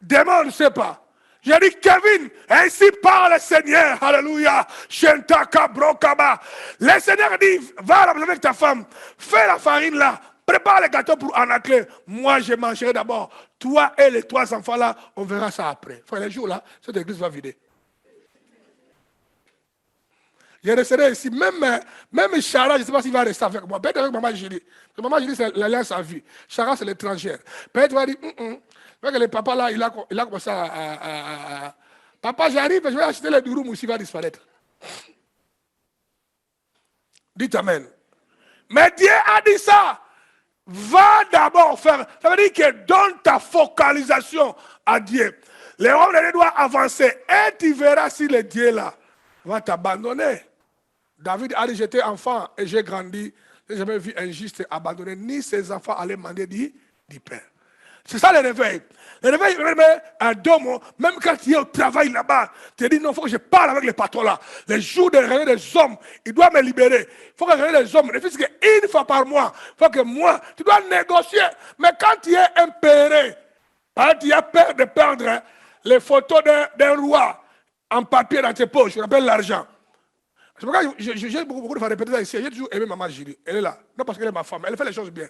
Demain, on ne sait pas. J'ai dit, Kevin, ainsi parle le Seigneur. Alléluia. Le Seigneur dit, va à la maison avec ta femme. Fais la farine là. Prépare les gâteaux pour Anaclé. Moi, je mangerai d'abord. Toi et les 3 enfants là, on verra ça après. Frère, les jours là, cette église va vider. Je resterai ici. Même Chara, je ne sais pas s'il va rester avec moi. Peut-être avec Maman Julie. Maman Julie, c'est l'alliance à vie. Chara, c'est l'étrangère. Peut-être il va dire, que le papa là, il a commencé à... Papa, j'arrive, je vais acheter le durum aussi, il va disparaître. Dites Amen. Mais Dieu a dit ça. Va d'abord faire. Ça veut dire que donne ta focalisation à Dieu. Les hommes de Dieu doivent avancer. Et tu verras si le Dieu là va t'abandonner. David a dit, j'étais enfant et j'ai grandi. Je n'ai jamais vu un juste abandonner, ni ses enfants aller demander du Père. C'est ça le réveil. Le réveil, un domo, même quand tu es au travail là-bas, tu te dis, non, il faut que je parle avec les patrons là. Les jours de réveil des hommes, il doit me libérer. Il faut que je réveille les hommes. Ne fût-ce qu'une fois par mois, il faut que moi, tu dois négocier. Mais quand tu es impéré, tu as peur de perdre les photos d'un roi en papier dans tes poches, je rappelle l'argent. C'est pourquoi j'ai beaucoup de fois répété ça ici. J'ai toujours aimé Maman Julie. Elle est là. Non parce qu'elle est ma femme. Elle fait les choses bien.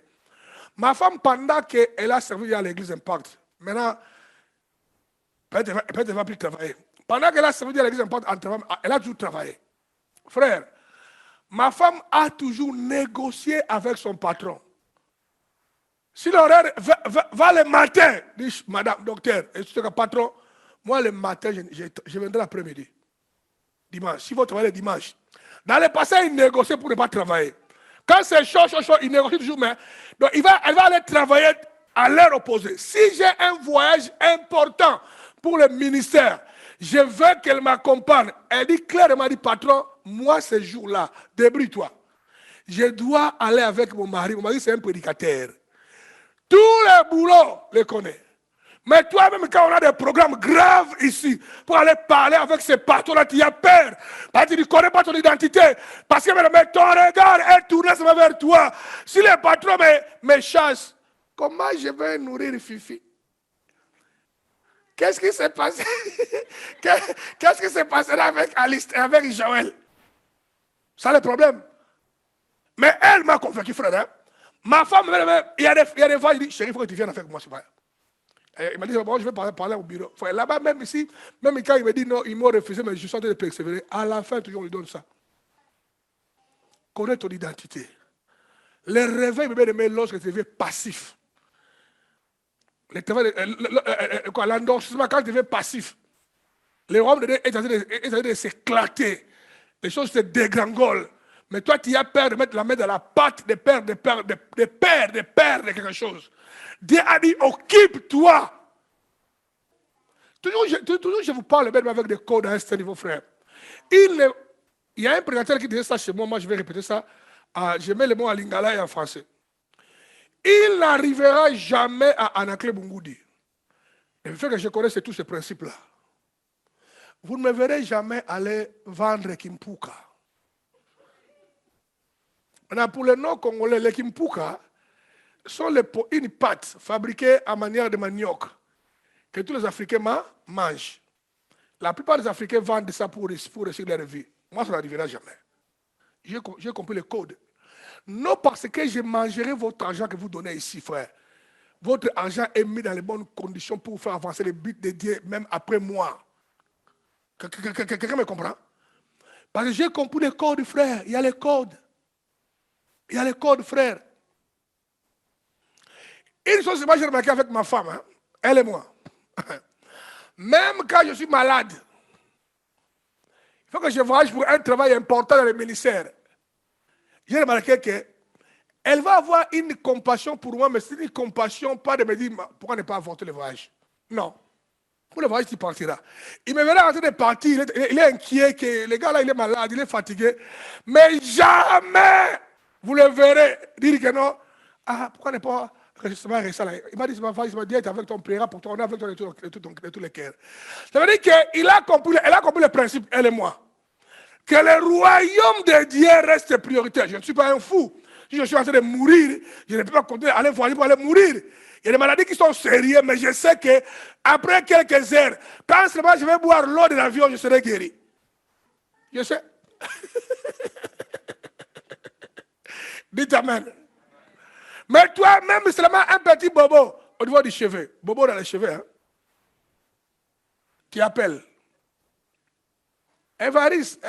Ma femme, pendant qu'elle a servi à l'église Impact, maintenant, peut-être elle ne va plus travailler. Pendant qu'elle a servi à l'église Impact, elle a toujours travaillé. Frère, ma femme a toujours négocié avec son patron. Si l'horaire va le matin, dit Madame Docteur, et je suis patron, moi le matin, je viendrai l'après-midi. Dimanche. Si vous travaillez le dimanche. Dans le passé, il négociait pour ne pas travailler. Quand c'est chaud, il négocie toujours, mais donc elle va aller travailler à l'heure opposée. Si j'ai un voyage important pour le ministère, je veux qu'elle m'accompagne. Elle dit clairement, elle dit, patron, moi ce jour-là, débrouille-toi. Je dois aller avec mon mari. Mon mari, c'est un prédicateur. Tous les boulots, les connaît. Mais toi-même, quand on a des programmes graves ici, pour aller parler avec ces patrons-là, tu as peur. Parce que tu ne connais pas ton identité. Parce que ton regard est tourné vers toi. Si les patrons me chassent, comment je vais nourrir Fifi? Qu'est-ce qui s'est passé? Qu'est-ce qui s'est passé avec Alice, avec Joël? Ça, le problème. Mais elle m'a convaincu, frère. Hein? Ma femme, il y a des fois, il dit, chérie, il faut que tu viennes avec moi. Il m'a dit, bon, je vais parler au bureau. Là-bas, même ici, même quand il me dit non, il m'a refusé, mais je suis en train de persévérer. À la fin, toujours, on lui donne ça. Connais ton identité. Le réveil, lorsque tu deviens passif. L'endorsement, quand tu deviens passif. Les hommes est en train de s'éclater. Les choses se dégringolent. Mais toi, tu as peur de mettre la main dans la pâte de perdre quelque chose. Dieu a dit, occupe-toi. Toujours, je vous parle même avec des codes à un certain niveau, frère. Il y a un prédicateur qui disait ça chez moi, moi je vais répéter ça. Je mets les mots en lingala et en français. Il n'arrivera jamais à Anaclé Bungoudi. Et le fait que je connaisse tous ces principes-là. Vous ne me verrez jamais aller vendre Kimpuka. Maintenant, pour les non-congolais, les Kimpuka sont une pâte fabriquée à manière de manioc que tous les Africains mangent. La plupart des Africains vendent ça pour réussir leur vie. Moi, ça n'arrivera jamais. J'ai compris le code. Non parce que je mangerai votre argent que vous donnez ici, frère. Votre argent est mis dans les bonnes conditions pour faire avancer les buts de Dieu, même après moi. Quelqu'un me comprend? Parce que j'ai compris le code, frère. Il y a les codes. Il y a les codes, frère. Une chose, moi j'ai remarqué avec ma femme, hein, elle et moi. Même quand je suis malade, il faut que je voyage pour un travail important dans le ministère. J'ai remarqué qu'elle va avoir une compassion pour moi, mais c'est une compassion, pas de me dire pourquoi ne pas avorter le voyage. Non. Pour le voyage, tu partiras. Il me verra en train de partir, il est inquiet, que le gars là, il est malade, il est fatigué. Mais jamais Vous le verrez dire que non. Ah, pourquoi ne pas rester là? Il m'a dit, il m'a dit, avec ton prière pour toi, on est avec toi de tous les cœurs. Ça veut dire qu'elle a compris le principe, elle et moi. Que le royaume de Dieu reste prioritaire. Je ne suis pas un fou. Si je suis en train de mourir, je ne peux pas continuer à aller voir pour aller mourir. Il y a des maladies qui sont sérieuses, mais je sais qu'après quelques heures, quand seulement je vais boire l'eau de l'avion, je serai guéri. Je sais. Dites amen. Mais toi, même seulement un petit bobo au niveau du cheveu, bobo dans les cheveux, hein, tu appelles. Évariste,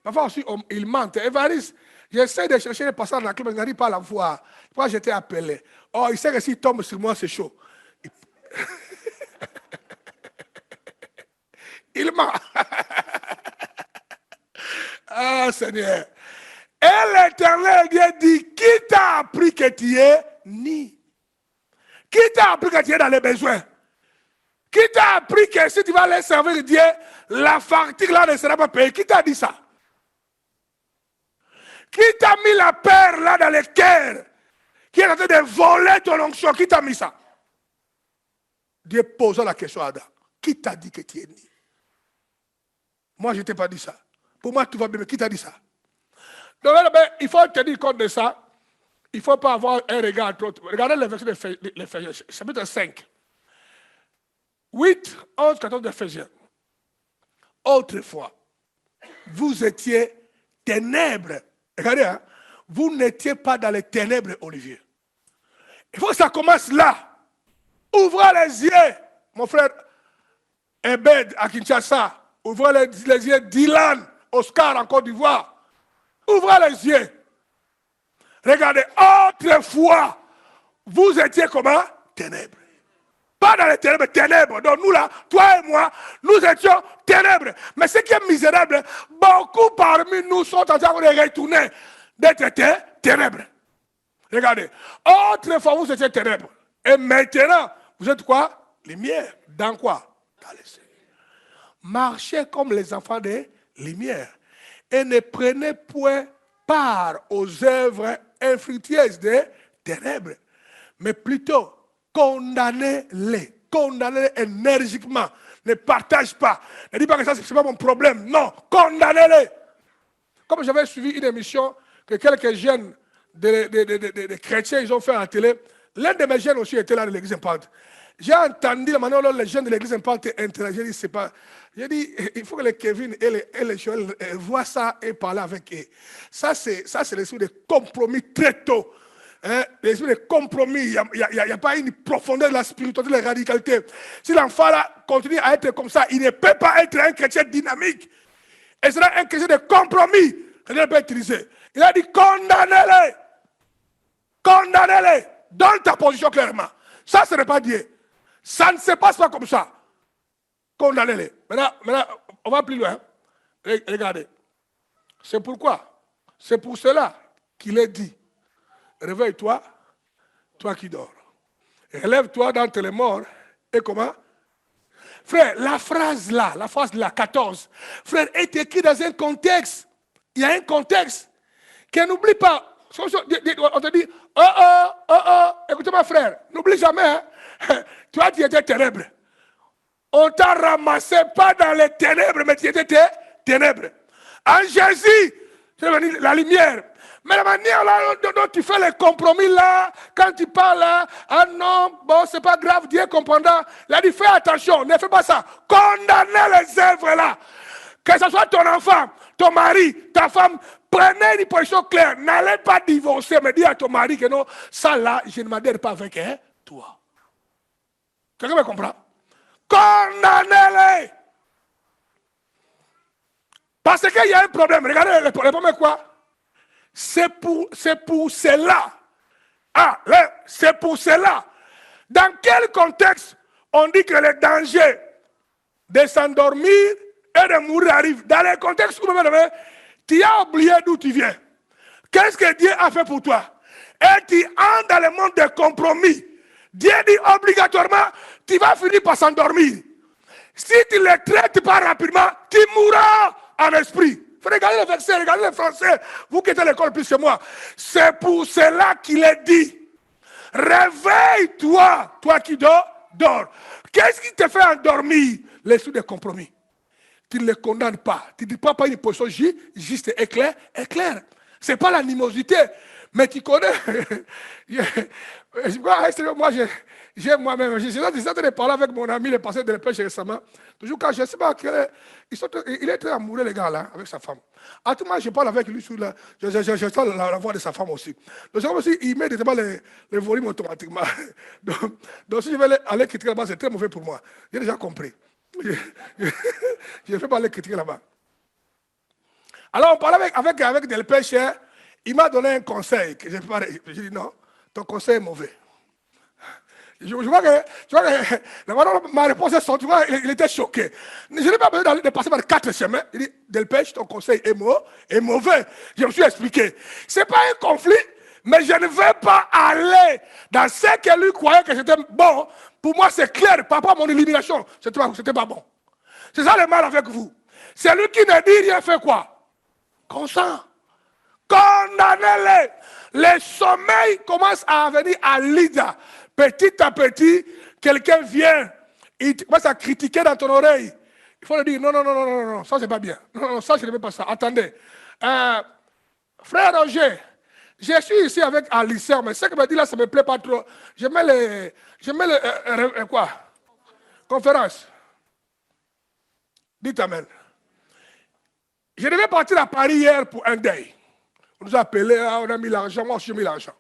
parfois aussi, il mente. Évariste, j'essaie de chercher les passages dans la club, mais je n'arrive pas à la voir. Pourquoi j'étais appelé? Oh, il sait que s'il tombe sur moi, c'est chaud. Il ment. Ah, Seigneur. Et l'Éternel Dieu dit, qui t'a appris que tu es ni? Qui t'a appris que tu es dans les besoins? Qui t'a appris que si tu vas aller servir Dieu, la facture là ne sera pas payée? Qui t'a dit ça? Qui t'a mis la peur là dans le cœur? Qui est en train de voler ton onction? Qui t'a mis ça? Dieu pose la question à Adam. Qui t'a dit que tu es ni? Moi, je ne t'ai pas dit ça. Pour moi, tout va bien, mais qui t'a dit ça? Donc, il faut tenir compte de ça. Il ne faut pas avoir un regard trop. Regardez le verset de l'Éphésiens, chapitre 5. 8, 11, 14 d'Éphésiens. Autrefois, vous étiez ténèbres. Regardez, hein, vous n'étiez pas dans les ténèbres, Olivier. Il faut que ça commence là. Ouvrez les yeux, mon frère Ebed à Kinshasa. Ouvrez les yeux Dylan, Oscar en Côte d'Ivoire. Ouvrez les yeux. Regardez, autrefois, vous étiez comment? Ténèbres. Pas dans les ténèbres, ténèbres. Donc nous là, toi et moi, nous étions ténèbres. Mais ce qui est misérable, beaucoup parmi nous sont en train de retourner d'être ténèbres. Regardez, autrefois vous étiez ténèbres. Et maintenant, vous êtes quoi? Lumière. Dans quoi? Dans les cieux. Marchez comme les enfants de lumière. Et ne prenez point part aux œuvres infructueuses des ténèbres. Mais plutôt, condamnez-les. Condamnez-les énergiquement. Ne partage pas. Ne dis pas que ça, ce n'est pas mon problème. Non, condamnez-les. Comme j'avais suivi une émission que quelques jeunes de chrétiens ils ont fait à la télé, l'un de mes jeunes aussi était là de l'église Impact. J'ai entendu la manière dont les jeunes de l'église Impact interagissent. J'ai dit, c'est pas. J'ai dit, il faut que les Kevin et les Joël voient ça et parlent avec eux. Ça, c'est l'esprit de compromis très tôt. Hein? L'esprit de compromis, il n'y a pas une profondeur de la spiritualité, de la radicalité. Si l'enfant là continue à être comme ça, il ne peut pas être un chrétien dynamique. Et sera un chrétien de compromis que Dieu peut utiliser. Il a dit, condamnez-les. Condamnez-les. Donne ta position clairement. Ça, ce n'est pas Dieu. Ça ne se passe pas comme ça. Condamnez-les. Maintenant, on va plus loin. Regardez. C'est pourquoi. C'est pour cela qu'il est dit. Réveille-toi, toi qui dors. Relève-toi d'entre les morts. Et comment? Frère, la phrase là, 14, frère, est écrite dans un contexte. Il y a un contexte. Que n'oublie pas. On te dit, écoutez-moi frère, n'oublie jamais, hein, toi tu étais ténèbres. On t'a ramassé pas dans les ténèbres, mais tu étais ténèbres. En Jésus, c'est devenu la lumière. Mais la manière là, dont tu fais les compromis là, quand tu parles là, ah non, bon, c'est pas grave, Dieu comprendra. Il a dit, fais attention, ne fais pas ça. Condamnez les œuvres là. Que ce soit ton enfant, ton mari, ta femme, prenez une position claire. N'allez pas divorcer, mais dis à ton mari que non, ça là, je ne m'adhère pas avec toi. Quelqu'un me comprend? Condamnez-les. Parce qu'il y a un problème. Regardez, le problème est quoi? C'est pour cela. Ah, c'est pour cela. Dans quel contexte on dit que le danger de s'endormir et de mourir arrive? Dans le contexte où tu as oublié d'où tu viens. Qu'est-ce que Dieu a fait pour toi? Et tu entres dans le monde des compromis. Dieu dit obligatoirement, tu vas finir par s'endormir. Si tu ne le traites pas rapidement, tu mourras en esprit. Regardez le verset, regardez le français. Vous qui êtes à l'école plus que moi. C'est pour cela qu'il est dit. Réveille-toi, toi qui dors. Qu'est-ce qui te fait endormir? L'esprit de compromis. Tu ne les condamnes pas. Tu ne prends pas une position juste et claire. Ce n'est pas l'animosité. Mais tu connais. Moi, j'ai moi-même. J'ai de parler avec mon ami, le pasteur de la pêche récemment. Toujours quand je ne sais pas, il est très amoureux, les gars, là, avec sa femme. À tout moment, je parle avec lui sur je sens la voix de sa femme aussi. Donc, c'est comme si il met directement les volumes automatiquement. Donc, si je vais aller critiquer là-bas, c'est très mauvais pour moi. J'ai déjà compris. Je ne fais pas aller critiquer là-bas. Alors, on parlait avec Del Pêche. Il m'a donné un conseil. Que j'ai dit non, ton conseil est mauvais. Je vois que ma réponse est sortie. Il était choqué. Je n'ai pas besoin de passer par 4 chemins. Il dit, Del Pêche, ton conseil est mauvais. Je me suis expliqué. Ce n'est pas un conflit, mais je ne veux pas aller dans ce que lui croyait que c'était bon. Pour moi, c'est clair. Par rapport à mon élimination, ce n'était pas bon. C'est ça le mal avec vous. Celui qui ne dit rien fait quoi? Consent. Condamnez-les. Le sommeil commence à venir à Lida. Petit à petit, quelqu'un vient, il commence à critiquer dans ton oreille. Il faut lui dire, non, ça c'est pas bien. Non, ça je ne veux pas ça. Attendez. Frère Roger, je suis ici avec Alice, mais ce que me dit là, ça ne me plaît pas trop. Je mets quoi? Conférence. Dites amen. Je devais partir à Paris hier pour un deuil. On nous a appelé, on a mis l'argent, moi aussi j'ai mis l'argent.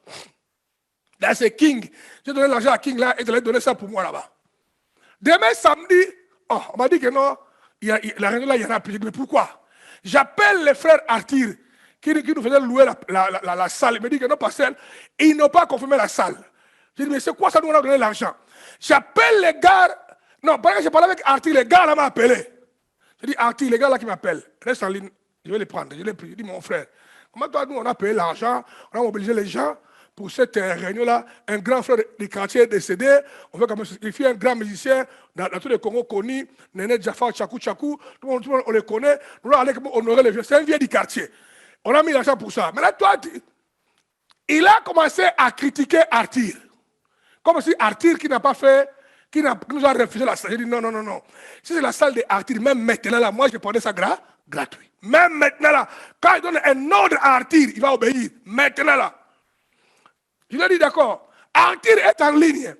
Là c'est King. J'ai donné l'argent à King là et je l'ai donné ça pour moi là-bas. Demain samedi, on m'a dit que non, la réunion là il y en a plus. Mais pourquoi? J'appelle les frères Arthur qui nous faisaient louer la salle. Ils me disent que non, pasteur, ils n'ont pas confirmé la salle. J'ai dit, mais c'est quoi ça nous on a donné l'argent? J'appelle les gars. Non, pendant que j'ai parlé avec Arthur, les gars là m'ont appelé. J'ai dit, Arthur, les gars là qui m'appellent, reste en ligne, je vais les prendre. Je l'ai pris. J'ai dit, mon frère, comment toi, nous, on a payé l'argent, on a mobilisé les gens pour cette réunion-là. Un grand frère du quartier est décédé. On veut quand même sacrifier un grand musicien dans tout le Congo connu, Néné Jafar, Tchakou. Tout le monde, on les connaît. Nous allons aller honorer les vieux. C'est un vieux du quartier. On a mis l'argent pour ça. Mais là, toi, il a commencé à critiquer Arthur. Comme si Arthur qui n'a pas fait, qui nous a refusé la salle. J'ai dit non. Si c'est la salle de Arthur, même maintenant là, moi je prenais ça gratuit. Même maintenant là, quand il donne un ordre à Arthur, il va obéir. Maintenant là. Je lui ai dit d'accord. Arthur est en ligne.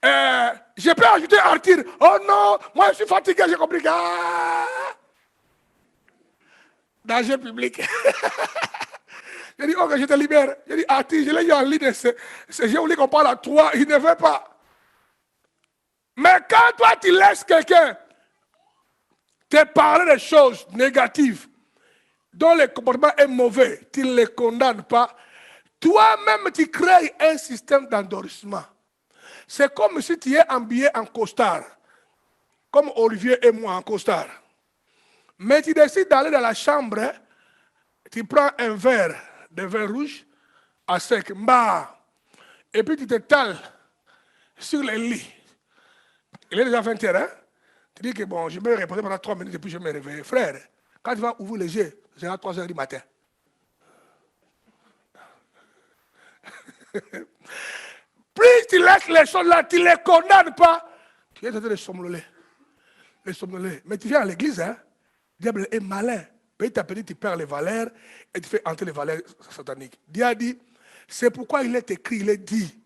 Je peux ajouter Arthur. Oh non, moi je suis fatigué, j'ai compris. Danger public. J'ai dit, ok, je te libère. J'ai dit, Arthur, je l'ai eu en ligne. J'ai oublié qu'on parle à 3, il ne veut pas. Mais quand toi tu laisses quelqu'un te parler des choses négatives, dont le comportement est mauvais, tu ne les condamnes pas, toi-même tu crées un système d'endormissement. C'est comme si tu es habillé en costard, comme Olivier et moi en costard. Mais tu décides d'aller dans la chambre, tu prends un verre de vin rouge à sec, et puis tu t'étales sur le lit. Il est déjà 20h, hein? Tu dis que bon, je vais reposer pendant 3 minutes et puis je vais me réveiller. Frère, quand tu vas ouvrir les yeux, c'est à 3h du matin. Plus tu laisses les choses là, tu ne les condamnes pas, tu es en train de somnoler. Mais tu viens à l'église, hein? Le diable est malin. Petit à petit, tu perds les valeurs et tu fais entrer les valeurs sataniques. Dieu a dit, c'est pourquoi il est écrit, il est dit,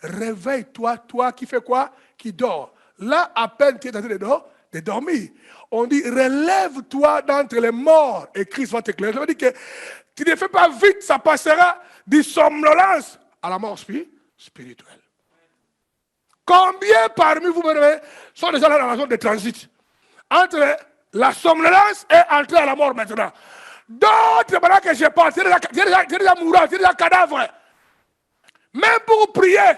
réveille-toi, toi qui fais quoi? Qui dors. Là, à peine tu es en train de dormir. On dit, relève-toi d'entre les morts et Christ va t'éclairer. Ça veut dire que tu ne fais pas vite, ça passera du somnolence à la mort spirituelle. Combien parmi vous sont déjà dans la zone de transit? Entre la somnolence et entrer à la mort maintenant. D'autres, maintenant que je parle, c'est déjà mourant, c'est déjà cadavre. Même pour prier,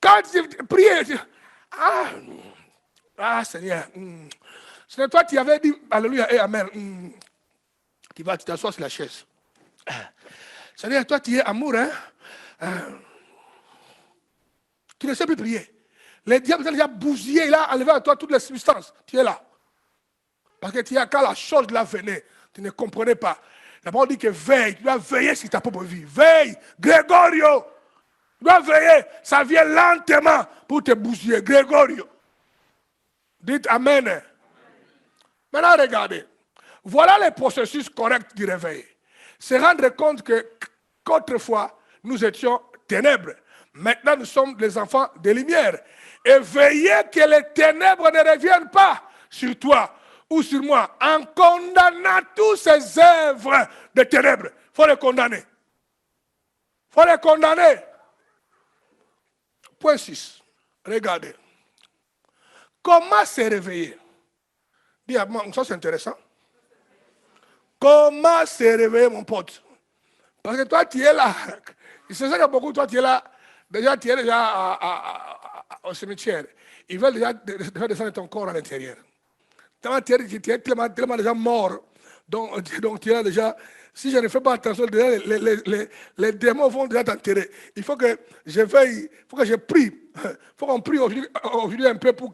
quand tu pries, Seigneur, c'est toi qui avais dit Alléluia et Amen. Tu t'assois sur la chaise. Seigneur, toi tu es amour, hein? Tu ne sais plus prier. Le diable t'a déjà bousillé, il a enlevé à toi toutes les substances. Tu es là. Parce que tu as quand la chose là venait, tu ne comprenais pas. La parole dit que veille, tu dois veiller sur ta propre vie. Veille, Grégorio. Tu dois veiller, ça vient lentement pour te bousiller, Grégorio. Dites Amen. Maintenant, regardez. Voilà le processus correct du réveil. Se rendre compte qu'autrefois, nous étions ténèbres. Maintenant, nous sommes les enfants de lumière. Et veillez que les ténèbres ne reviennent pas sur toi ou sur moi en condamnant toutes ces œuvres de ténèbres. Il faut les condamner. Il faut les condamner. Point 6. Regardez. Comment se réveiller? Dis, ça c'est intéressant. Comment se réveiller, mon pote? Parce que toi, tu es là. C'est ça que beaucoup, toi, tu es là. Déjà, tu es déjà au cimetière. Ils veulent déjà faire descendre ton corps à l'intérieur. Tu es tellement déjà mort. Donc, tu es là déjà. Si je ne fais pas attention, déjà, les démons vont déjà t'enterrer. Il faut que je veille, il faut que je prie. Il faut qu'on prie aujourd'hui un peu pour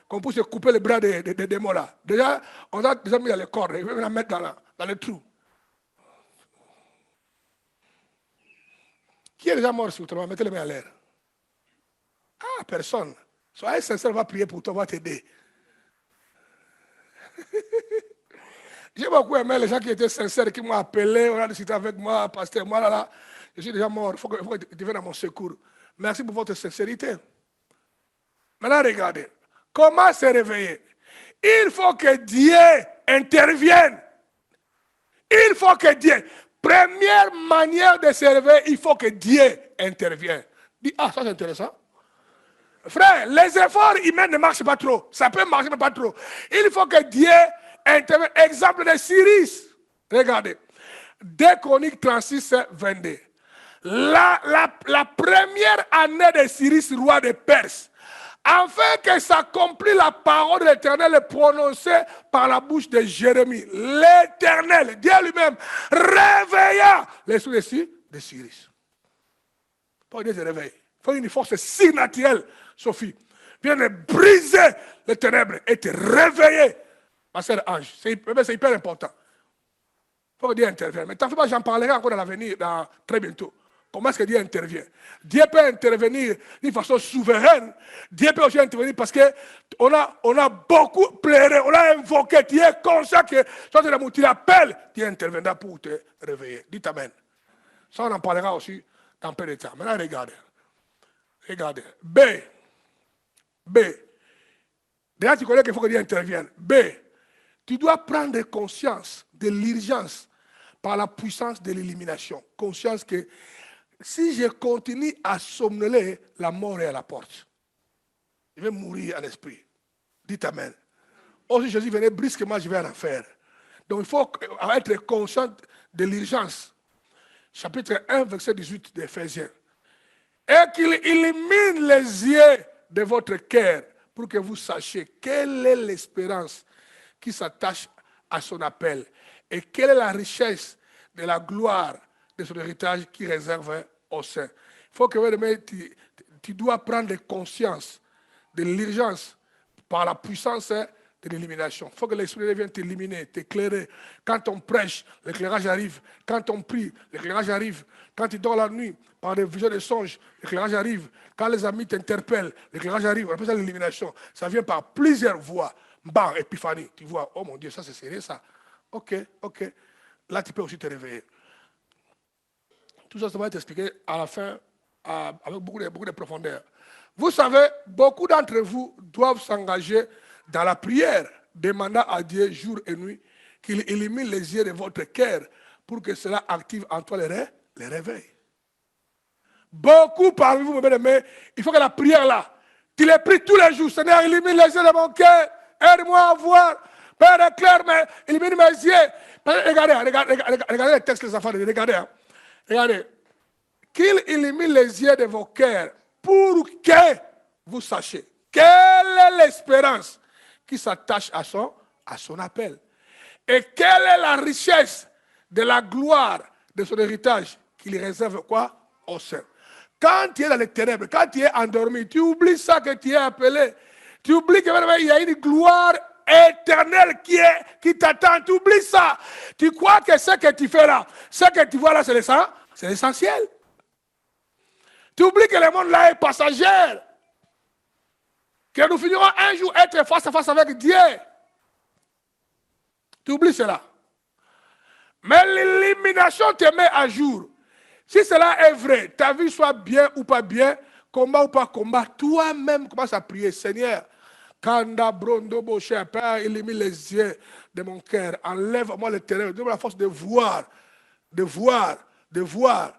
qu'on puisse couper les bras des démons là. Déjà, on a déjà mis dans les cordes, il faut la mettre dans le trou. Qui est déjà mort sur toi? Mettez les mains à l'air. Ah, personne. Soyez sincère, on va prier pour toi, on va t'aider. J'ai beaucoup aimé les gens qui étaient sincères, qui m'ont appelé, on a discuté avec moi, pasteur, moi là, je suis déjà mort, il faut que tu viennes à mon secours. Merci pour votre sincérité. Maintenant, regardez, comment se réveiller? Il faut que Dieu intervienne. Il faut que Dieu, première manière de se réveiller, il faut que Dieu intervienne. Dis, ah, ça c'est intéressant. Frère, les efforts humains ne marchent pas trop. Ça peut marcher, mais pas trop. Il faut que Dieu intervienne. Exemple de Cyrus. Regardez. 2 Chroniques 36, 22. La première année de Cyrus, roi de Perse, afin que s'accomplisse la parole de l'Éternel prononcée par la bouche de Jérémie. L'Éternel, Dieu lui-même, réveilla l'esprit de Cyrus. Pour Dieu se réveille. Il faut une force surnaturelle, Sophie. Viens briser les ténèbres et te réveiller. Ma sœur Ange, c'est hyper important. Il faut que Dieu intervienne. Mais t'en fais pas, j'en parlerai encore dans l'avenir, très bientôt. Comment est-ce que Dieu intervient? Dieu peut intervenir d'une façon souveraine. Dieu peut aussi intervenir parce qu'on a beaucoup pleuré, on a invoqué. Tu es conscient que quand tu l'appelles, Dieu interviendra pour te réveiller. Dites Amen. Ça, on en parlera aussi dans peu de temps. Maintenant, regardez. Regardez. B. Déjà, tu connais qu'il faut que Dieu intervienne. B. Tu dois prendre conscience de l'urgence par la puissance de l'élimination. Conscience que si je continue à somnoler, la mort est à la porte. Je vais mourir à l'esprit. Dites Amen. Oh, si Jésus venait brusquement, je vais en enfer. Donc il faut être conscient de l'urgence. Chapitre 1, verset 18 d'Éphésiens. Et qu'il illumine les yeux de votre cœur pour que vous sachiez quelle est l'espérance qui s'attache à son appel et quelle est la richesse de la gloire de son héritage qui réserve au sein. Il faut que tu dois prendre conscience de l'urgence par la puissance de l'élimination. Il faut que l'Esprit vienne t'éliminer, t'éclairer. Quand on prêche, l'éclairage arrive. Quand on prie, l'éclairage arrive. Quand tu dors la nuit, par des visions de songes, l'éclairage arrive. Quand les amis t'interpellent, l'éclairage arrive. On appelle ça l'élimination. Ça vient par plusieurs voies. Bam, épiphanie. Tu vois, oh mon Dieu, ça c'est sérieux ça. Ok. Là, tu peux aussi te réveiller. Tout ça va être expliqué à la fin avec beaucoup de profondeur. Vous savez, beaucoup d'entre vous doivent s'engager dans la prière, demandant à Dieu jour et nuit qu'il élimine les yeux de votre cœur pour que cela active en toi les réveils. Beaucoup parmi vous, mes bien-aimés, il faut que la prière là, tu les pries tous les jours. Seigneur, élimine les yeux de mon cœur, aide-moi à voir. Père éclaire, élimine mes yeux. Regardez les textes, les enfants, regardez. Regardez. Qu'il illumine les yeux de vos cœurs pour que vous sachiez quelle est l'espérance qui s'attache à son appel. Et quelle est la richesse de la gloire de son héritage qu'il réserve quoi? Au sein. Quand tu es dans les ténèbres, quand tu es endormi, tu oublies ça que tu es appelé. Tu oublies qu'il y a une gloire éternel qui t'attend. Tu oublies ça. Tu crois que ce que tu fais là, ce que tu vois là, c'est l'essentiel. Tu oublies que le monde là est passager. Que nous finirons un jour être face à face avec Dieu. Tu oublies cela. Mais l'élimination te met à jour. Si cela est vrai, ta vie soit bien ou pas bien, combat ou pas combat, toi-même commence à prier. Seigneur, Kanda Brondo Boché, Père, illumine les yeux de mon cœur. Enlève-moi le terrain. Donne-moi la force de voir, de voir, de voir.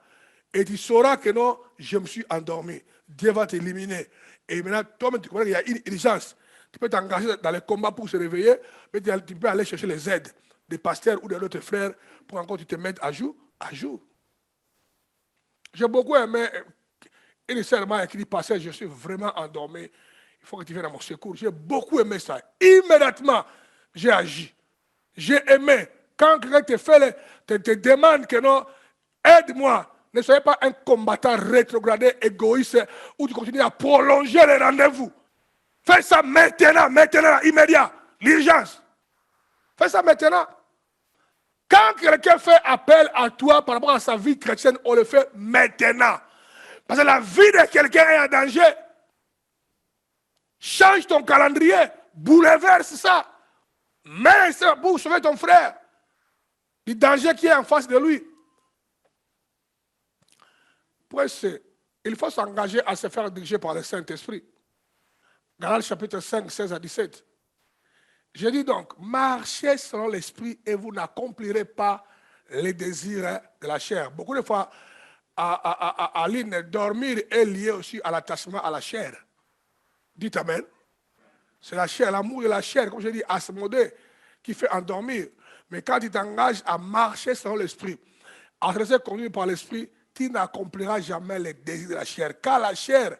Et tu sauras que non, je me suis endormi. Dieu va t'éliminer. Et maintenant, toi-même, tu comprends qu'il y a une urgence. Tu peux t'engager dans les combats pour se réveiller, mais tu peux aller chercher les aides des pasteurs ou de d'autres frères pour encore tu te mettre à jour. J'ai beaucoup aimé, une sœur m'a écrit, pasteur, je suis vraiment endormi, il faut que tu viennes à mon secours. J'ai beaucoup aimé ça. Immédiatement, j'ai agi. J'ai aimé. Quand quelqu'un te demande que non, aide-moi. Ne soyez pas un combattant rétrogradé, égoïste, où tu continues à prolonger les rendez-vous. Fais ça maintenant, immédiat. L'urgence. Fais ça maintenant. Quand quelqu'un fait appel à toi par rapport à sa vie chrétienne, on le fait maintenant. Parce que la vie de quelqu'un est en danger. Change ton calendrier. Bouleverse ça. Mets ça pour sauver ton frère. Du danger qui est en face de lui. Il faut s'engager à se faire diriger par le Saint-Esprit. Galates chapitre 5, 16 à 17. Je dis donc, marchez selon l'esprit et vous n'accomplirez pas les désirs de la chair. Beaucoup de fois, Aline, dormir est lié aussi à l'attachement à la chair. Dites amen. C'est la chair, l'amour de la chair, comme je dis, Asmodée, qui fait endormir. Mais quand tu t'engages à marcher selon l'esprit, à te laisser conduire par l'esprit, tu n'accompliras jamais les désirs de la chair. Car la chair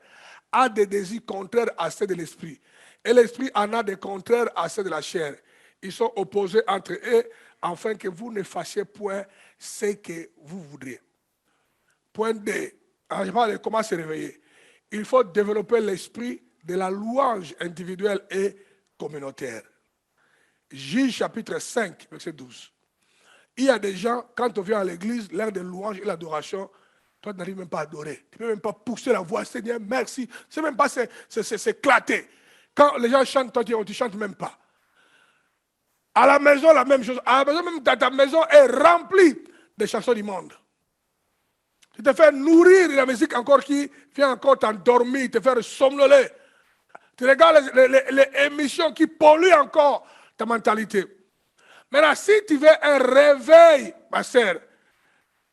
a des désirs contraires à ceux de l'esprit. Et l'esprit en a des contraires à ceux de la chair. Ils sont opposés entre eux, afin que vous ne fassiez point ce que vous voudriez. Point 2. Alors, je parle de comment se réveiller. Il faut développer l'esprit de la louange individuelle et communautaire. Juge chapitre 5, verset 12. Il y a des gens, quand on vient à l'église, l'heure de louange et l'adoration, toi, tu n'arrives même pas à adorer. Tu ne peux même pas pousser la voix, Seigneur, merci. C'est même pas s'éclater. Quand les gens chantent, toi, tu ne chantes même pas. À la maison, la même chose. À la maison, même ta maison est remplie des chansons du monde. Tu te fais nourrir de la musique encore qui vient encore t'endormir, te faire somnoler. Tu regardes les émissions qui polluent encore ta mentalité. Maintenant, si tu veux un réveil, ma sœur,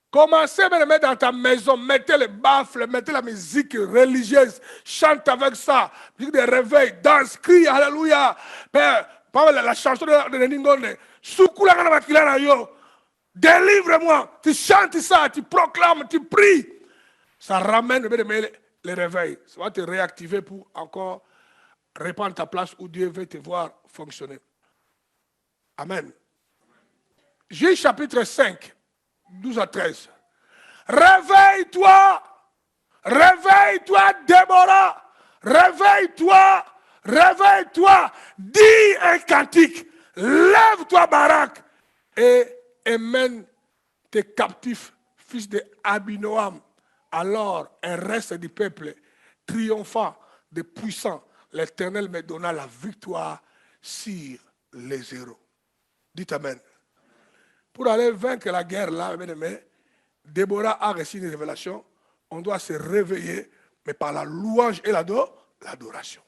commencez à le mettre dans ta maison, mettez les baffles, mettez la musique religieuse, chante avec ça, musique de réveil, danse, crie, alléluia. Père, la chanson de Ningone, Soukula Makilana yo, délivre-moi, tu chantes ça, tu proclames, tu pries. Ça ramène les réveils. Ça va te réactiver pour encore reprendre ta place où Dieu veut te voir fonctionner. Amen. Juge chapitre 5, 12 à 13. Réveille-toi, réveille-toi, Déborah, réveille-toi, réveille-toi, dis un cantique, lève-toi, Barak, et mène tes captifs, fils de Abinoam. Alors, un reste du peuple, triomphant de puissants, l'Éternel me donna la victoire sur les héros. Dites Amen. Pour aller vaincre la guerre là, Déborah a reçu une révélation. On doit se réveiller, mais par la louange et l'adoration.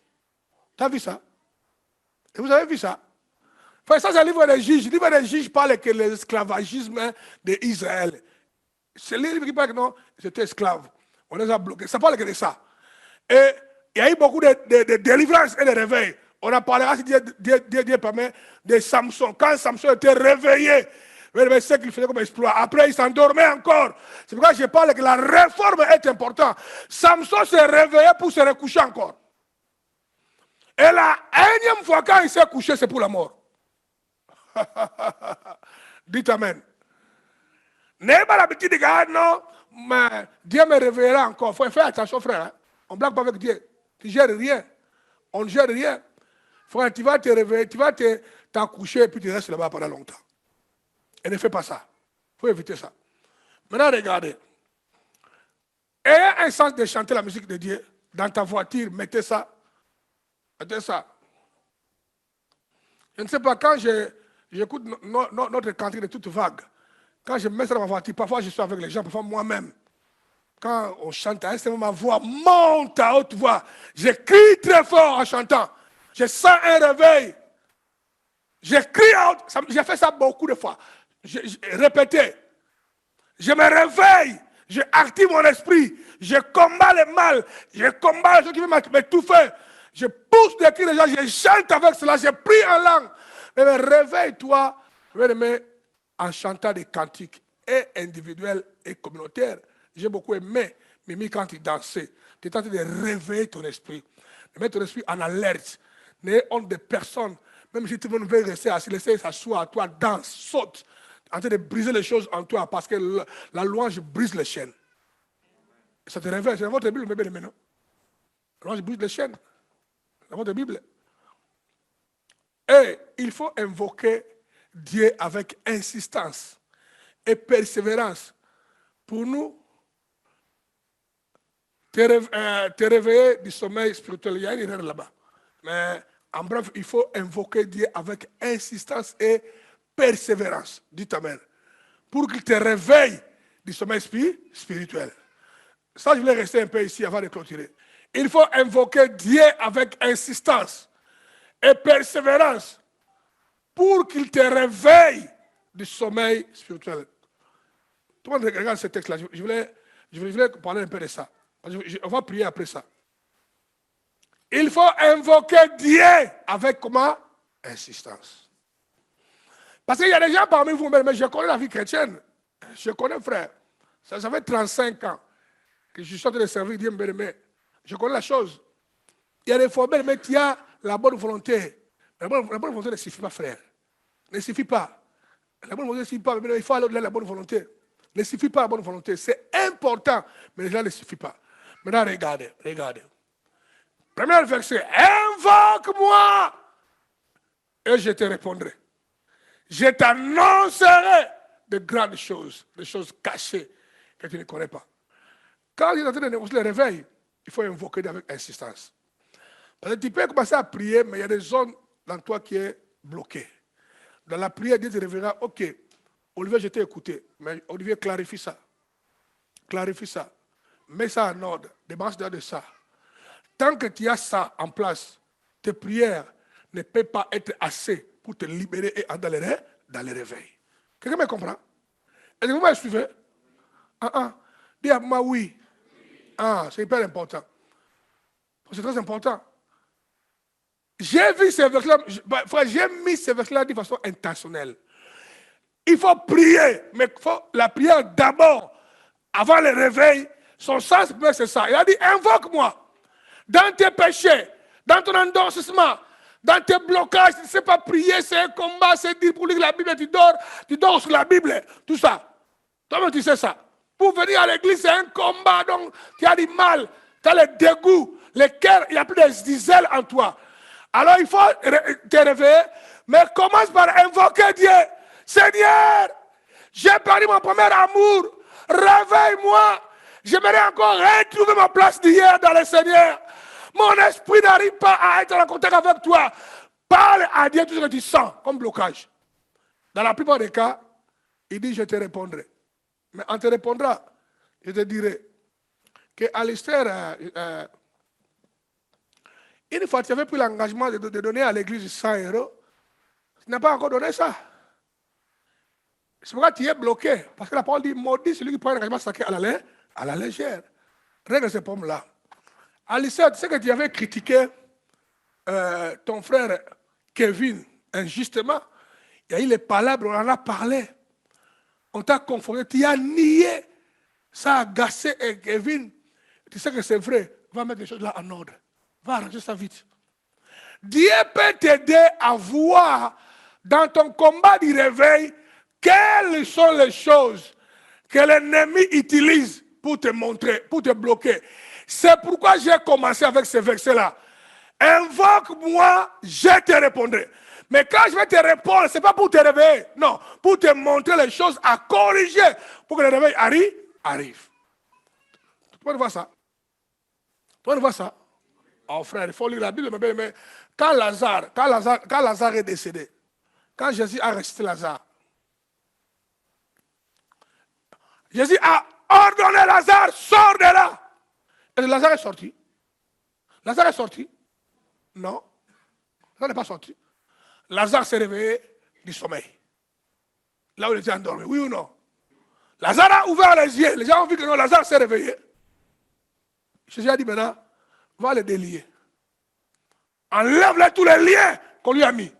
Tu as vu ça? Et vous avez vu ça? Ça, c'est le livre des juges. Le livre des juges parle que l'esclavagisme d'Israël. C'est le livre qui parle que non, c'était esclave. On les a bloqués. Ça parle que de ça. Et il y a eu beaucoup de délivrances et de réveils. On a parlé, Dieu permet, de Samson. Quand Samson était réveillé, c'est ce qu'il faisait comme exploit. Après, il s'endormait encore. C'est pourquoi je parle que la réforme est importante. Samson s'est réveillé pour se recoucher encore. Et la énième fois quand il s'est couché, c'est pour la mort. Dites Amen. N'ayez pas l'habitude de dire non, mais Dieu me réveillera encore. Il faut faire attention, frère. Hein. On ne blague pas avec Dieu. Tu ne gères rien. On ne gère rien. Frère, tu vas te réveiller, tu vas t'accoucher et puis tu restes là-bas pendant longtemps. Et ne fais pas ça. Il faut éviter ça. Maintenant, regardez. Ayez un sens de chanter la musique de Dieu. Dans ta voiture, mettez ça. Mettez ça. Je ne sais pas, quand j'écoute notre cantique de toute vague, quand je mets ça dans ma voiture, parfois je suis avec les gens, parfois moi-même. Quand on chante, à ce moment, ma voix monte à haute voix. Je crie très fort en chantant. Je sens un réveil. Je crie à haute. J'ai fait ça beaucoup de fois. Répétez. Je me réveille. Je active mon esprit. Je combats le mal. Je combats les gens qui veulent m'étouffer. Je pousse des cris des gens. Je chante avec cela. Je prie en langue. Mais réveille-toi. En chantant des cantiques et individuels et communautaires. J'ai beaucoup aimé Mimi quand il dansait. Tu es en train de réveiller ton esprit, de mettre ton esprit en alerte. N'ayez honte de personne. Même si tout le monde veut rester assis, laissez s'asseoir à toi, danse, saute, en train de briser les choses en toi, parce que la louange brise les chaînes. Ça te réveille, c'est dans votre Bible, bébé, maintenant. La louange brise les chaînes. C'est dans votre Bible. Et il faut invoquer Dieu avec insistance et persévérance pour nous te réveiller du sommeil spirituel. Il y a une erreur là-bas. Mais en bref, il faut invoquer Dieu avec insistance et persévérance. Dites Amen. Pour qu'il te réveille du sommeil spirituel. Ça, je voulais rester un peu ici avant de clôturer. Il faut invoquer Dieu avec insistance et persévérance pour qu'il te réveille du sommeil spirituel. Tout le monde regarde ce texte-là. Je voulais parler un peu de ça. On va prier après ça. Il faut invoquer Dieu avec comment? Insistance. Parce qu'il y a des gens parmi vous, mais je connais la vie chrétienne. Je connais, frère. Ça fait 35 ans que je suis en train de servir Dieu, mais je connais la chose. Il y a des fois, mais tu as la bonne volonté. La bonne volonté ne suffit pas, frère. Ne suffit pas. La bonne volonté ne suffit pas, mais il faut aller au-delà de la bonne volonté. Ne suffit pas la bonne volonté. C'est important, mais déjà ne suffit pas. Maintenant, regardez. Premier verset. Invoque-moi et je te répondrai. Je t'annoncerai de grandes choses, des choses cachées que tu ne connais pas. Quand tu es en train de négocier le réveil, il faut invoquer avec insistance. Parce que tu peux commencer à prier, mais il y a des zones dans toi qui est bloquée. Dans la prière, Dieu te révélera, ok, Olivier, je t'ai écouté, mais Olivier, clarifie ça. Clarifie ça. Mets ça en ordre. Débarrasse de ça. Tant que tu as ça en place, tes prières ne peuvent pas être assez pour te libérer et entrer dans le réveil. Quelqu'un me comprend? Est-ce que vous me suivez? Dis à moi oui. C'est hyper important. C'est très important. J'ai vu ces versets-là, j'ai mis ces versets-là de façon intentionnelle. Il faut prier, mais il faut la prière d'abord, avant le réveil. Son sens, c'est ça. Il a dit, invoque-moi. Dans tes péchés, dans ton endormissement, dans tes blocages, tu ne sais pas prier, c'est un combat, c'est dire pour lire la Bible, tu dors sur la Bible, tout ça. Toi-même, tu sais ça. Pour venir à l'église, c'est un combat, donc tu as du mal, tu as le dégoût, le cœur, il n'y a plus de zèle en toi. Alors il faut te réveiller, mais commence par invoquer Dieu. Seigneur, j'ai perdu mon premier amour, réveille-moi. J'aimerais encore retrouver ma place d'hier dans le Seigneur. Mon esprit n'arrive pas à être en contact avec toi. Parle à Dieu tout ce que tu sens comme blocage. Dans la plupart des cas, il dit je te répondrai. Mais on te répondra, je te dirai que Alistair, une fois tu avais pris l'engagement de donner à l'église 100 €, tu n'as pas encore donné ça. C'est pourquoi tu es bloqué. Parce que la parole dit maudit celui qui prend l'engagement sacré à la légère. Règle ces pommes-là. Alistair, tu sais que tu avais critiqué ton frère Kevin injustement. Il y a eu les palabres, on en a parlé. On t'a confondu, tu as nié. Ça a agacé Kevin. Tu sais que c'est vrai. Va mettre les choses là en ordre. Va arranger ça vite. Dieu peut t'aider à voir dans ton combat du réveil quelles sont les choses que l'ennemi utilise pour te montrer, pour te bloquer. C'est pourquoi j'ai commencé avec ce verset-là. Invoque-moi, je te répondrai. Mais quand je vais te répondre, ce n'est pas pour te réveiller. Non, pour te montrer les choses à corriger. Pour que le réveil arrive. Tu peux voir ça? Tu peux voir ça? Oh frère, il faut lire la Bible. Mais quand Lazare est décédé, quand Jésus a ressuscité Lazare, Jésus a ordonné Lazare, sors de là. Et Lazare est sorti. Lazare est sorti? Non. Lazare n'est pas sorti. Lazare s'est réveillé du sommeil. Là où il était endormi. Oui ou non? Lazare a ouvert les yeux. Les gens ont vu que non, Lazare s'est réveillé. Jésus a dit maintenant, va les délier. Enlève-les tous les liens qu'on lui a mis.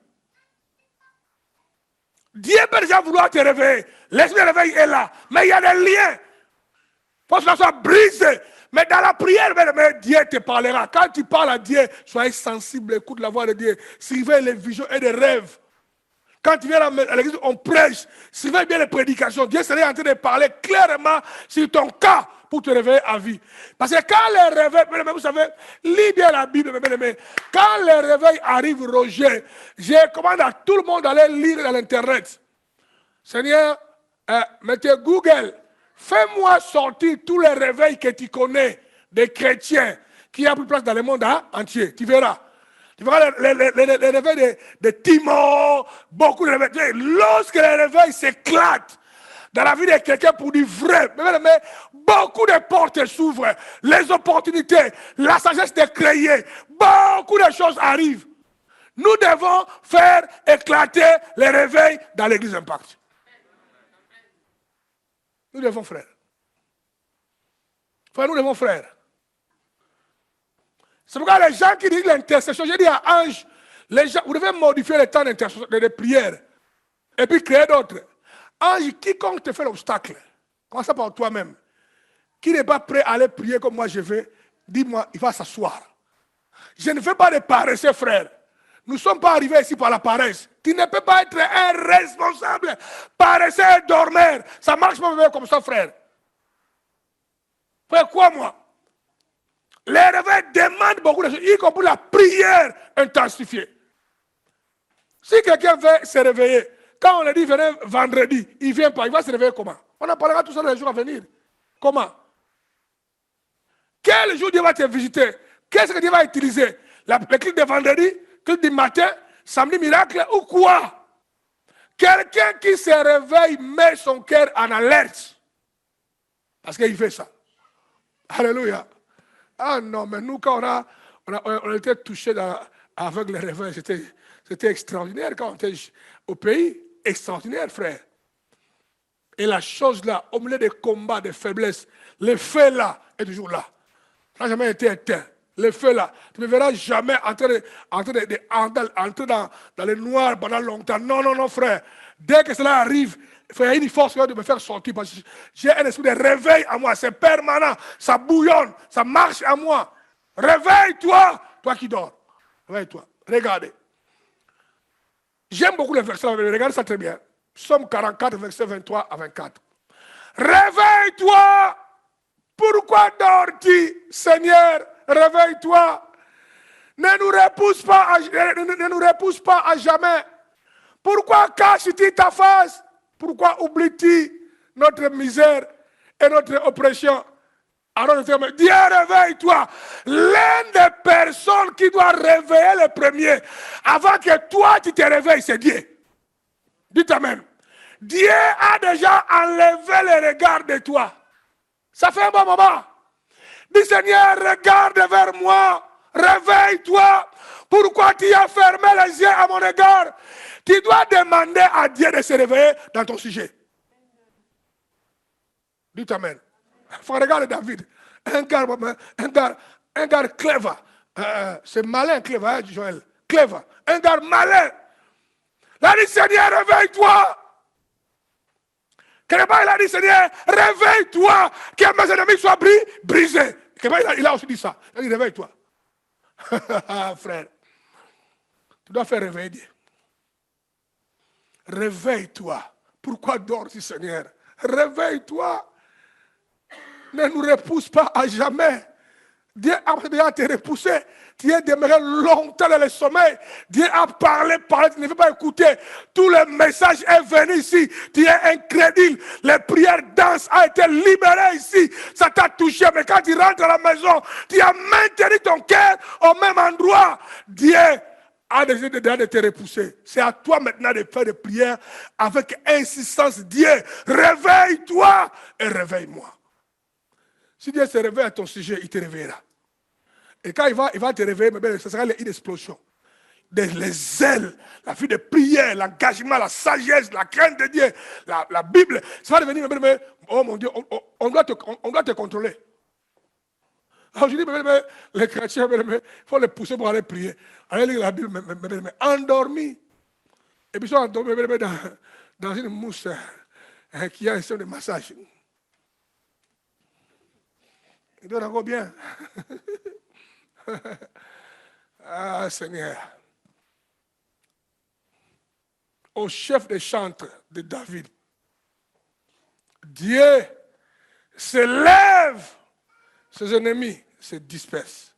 Dieu peut déjà vouloir te réveiller. L'esprit de réveil est là. Mais il y a des liens. Faut que ça soit brisé. Mais dans la prière, Dieu te parlera. Quand tu parles à Dieu, soyez sensible, écoute la voix de Dieu. Suivez les visions et les rêves. Quand tu viens à l'église, on prêche. Suivez bien les prédications. Dieu serait en train de parler clairement sur ton cas pour te réveiller à vie. Parce que quand les réveils, vous savez, lis bien la Bible, quand les réveils arrivent, Roger, je commande à tout le monde d'aller lire dans l'Internet. Seigneur, mettez Google. Fais-moi sortir tous les réveils que tu connais des chrétiens qui ont pris place dans le monde entier. Tu verras. Tu verras les réveils de Timon, beaucoup de réveils. Lorsque les réveils s'éclatent dans la vie de quelqu'un pour du vrai, mais beaucoup de portes s'ouvrent, les opportunités, la sagesse de créer, beaucoup de choses arrivent. Nous devons faire éclater les réveils dans l'église Impact. Nous devons, frère. Frère, nous devons, frère. C'est pourquoi les gens qui disent l'intercession, j'ai dit à Ange, les gens, vous devez modifier le temps d'intercession, de prière, et puis créer d'autres. Ange, quiconque te fait l'obstacle, commence par toi-même, qui n'est pas prêt à aller prier comme moi je vais, dis-moi, il va s'asseoir. Je ne fais pas de paresseux, frère. Nous ne sommes pas arrivés ici par la paresse. Tu ne peux pas être un responsable, paresseux et dormir. Ça ne marche pas comme ça, frère. Frère, quoi, moi? Les réveils demandent beaucoup de choses, y compris la prière intensifiée. Si quelqu'un veut se réveiller, quand on lui dit venez vendredi, il ne vient pas, il va se réveiller comment? On en parlera tout ça dans les jours à venir. Comment? Quel jour Dieu va te visiter? Qu'est-ce que Dieu va utiliser? Le clic de vendredi, clic du matin, samedi miracle ou quoi? Quelqu'un qui se réveille met son cœur en alerte. Parce qu'il fait ça. Alléluia. Ah non, mais nous, quand on était touchés avec les réveils, c'était extraordinaire quand on était au pays. Extraordinaire, frère. Et la chose là, au milieu des combats, des faiblesses, le feu là est toujours là. Ça n'a jamais été éteint. Le feu là, tu ne me verras jamais entrer dans le noir pendant longtemps. Non, non, non, frère. Dès que cela arrive, frère, il y a une force de me faire sortir parce que j'ai un esprit de réveil à moi. C'est permanent, ça bouillonne, ça marche à moi. Réveille-toi, toi qui dors. Réveille-toi. Regardez. J'aime beaucoup les versets, regardez ça très bien. Psaume 44, verset 23 à 24. Réveille-toi. Pourquoi dors-tu, Seigneur? Réveille-toi. Ne nous repousse pas à jamais. Pourquoi caches-tu ta face? Pourquoi oublies-tu notre misère et notre oppression? Alors, Dieu, réveille-toi. L'une des personnes qui doit réveiller le premier, avant que toi tu te réveilles, c'est Dieu. Dites Amen. Dieu a déjà enlevé le regard de toi. Ça fait un bon moment. Dis Seigneur, regarde vers moi. Réveille-toi. Pourquoi tu as fermé les yeux à mon égard? Tu dois demander à Dieu de se réveiller dans ton sujet. Dites Amen. Il faut regarder David. Un gars clever. C'est malin, clever, hein, Joël. Clever. Un gars malin. Il a dit, Seigneur, réveille-toi. Quelqu'un, il a dit, Seigneur, réveille-toi. Que mes ennemis soient brisés. Quelqu'un, il a aussi dit ça. Il a dit, réveille-toi. Frère, tu dois faire réveiller Dieu. Réveille-toi. Pourquoi dors-tu, Seigneur? Réveille-toi. Ne nous repousse pas à jamais. Dieu a déjà te repoussé. Tu es demeuré longtemps dans le sommeil. Dieu a parlé, tu ne veux pas écouter. Tout le message est venu ici. Tu es incrédule. Les prières denses ont été libérées ici. Ça t'a touché. Mais quand tu rentres à la maison, tu as maintenu ton cœur au même endroit. Dieu a décidé de te repousser. C'est à toi maintenant de faire des prières avec insistance. Dieu, réveille-toi et réveille-moi. Si Dieu se réveille à ton sujet, il te réveillera. Et quand il va te réveiller, ce sera une explosion. Les ailes, la vie de prière, l'engagement, la sagesse, la crainte de Dieu, la Bible, ça va devenir, oh mon Dieu, on doit te contrôler. Alors je dis, les chrétiens, il faut les pousser pour aller prier. Aller lire la Bible, endormis. Et puis ils sont endormis dans une mousse qui a un système de massage. Il donne encore bien. Ah Seigneur. Au chef des chantres de David, Dieu se lève, ses ennemis se dispersent.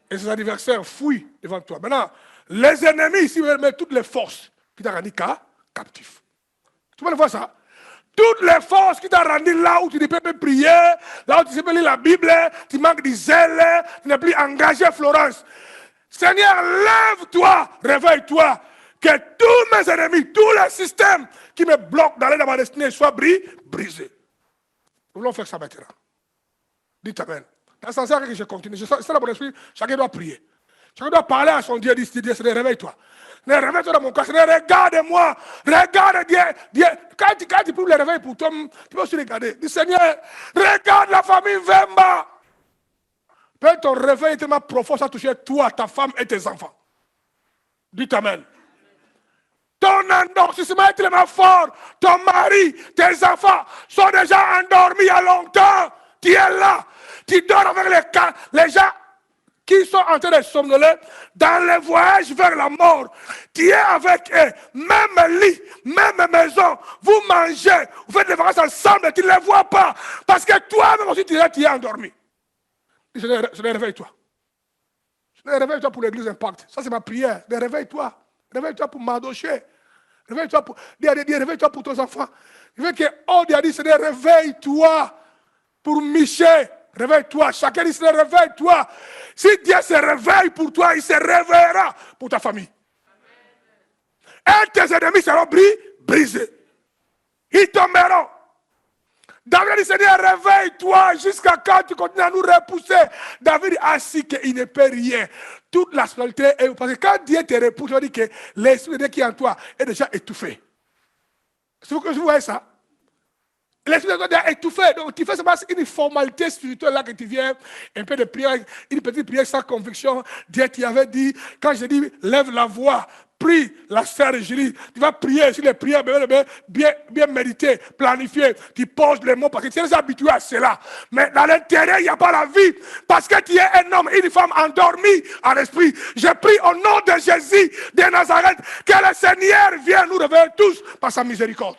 Et ses adversaires fuient devant toi. Maintenant, les ennemis ici mettent toutes les forces qui t'ont rendu captif. Tu vas le voir ça? Toutes les forces qui t'ont rendu là où tu ne peux plus prier, là où tu ne peux plus lire la Bible, tu manques de zèle, tu n'es plus engagé, Florence. Seigneur, lève-toi, réveille-toi, que tous mes ennemis, tous les systèmes qui me bloquent d'aller dans ma destinée soient brisés. Nous voulons faire ça maintenant. Dites Amen. Dans ce sens que je continue. C'est là mon esprit, chacun doit prier. Chacun doit parler à son Dieu, dit Dieu, réveille-toi. Réveille-toi dans mon cœur. Regarde-moi. Regarde Dieu. Quand tu pries le réveil pour toi, tu peux aussi regarder. Dis Seigneur, regarde la famille Vemba. Peut-être ton réveil est tellement profond, ça touche toi, ta femme et tes enfants. Dites Amen. Ton endormissement est tellement fort. Ton mari, tes enfants sont déjà endormis il y a longtemps. Tu es là. Tu dors avec les gens qui sont en train de somnoler dans le voyage vers la mort. Tu es avec eux, même lit, même maison. Vous mangez, vous faites des vacances ensemble, tu ne les vois pas. Parce que toi-même aussi, tu es endormi. Je réveille-toi. Je réveille-toi pour l'église Impact. Ça, c'est ma prière. Réveille-toi. Réveille-toi pour Madoché. Réveille-toi pour réveille-toi pour tes enfants. Je veux que Dieu a dit, Seigneur, réveille-toi pour Michel. Réveille-toi. Chacun dit, Seigneur, réveille-toi. Si Dieu se réveille pour toi, il se réveillera pour ta famille. Amen. Et tes ennemis seront brisés. Ils tomberont. David dit, Seigneur, réveille-toi jusqu'à quand tu continues à nous repousser. David a su qu'il ne peut rien. Toute la spiritualité est... Parce que quand Dieu te repousse, on dit que l'esprit de Dieu qui est en toi est déjà étouffé. C'est vous que vous voyez ça? L'esprit de Dieu est déjà étouffé. Donc tu fais seulement une formalité spirituelle là que tu viens, un peu de prière, une petite prière sans conviction. Dieu t'y avait dit, quand je dis lève la voix, prie la sœur Julie, tu vas prier sur les prières bien méditées, planifiées. Tu poses les mots parce que tu es déjà habitué à cela. Mais dans l'intérieur, il n'y a pas la vie. Parce que tu es un homme, une femme endormie en esprit. Je prie au nom de Jésus de Nazareth que le Seigneur vienne nous réveiller tous par sa miséricorde.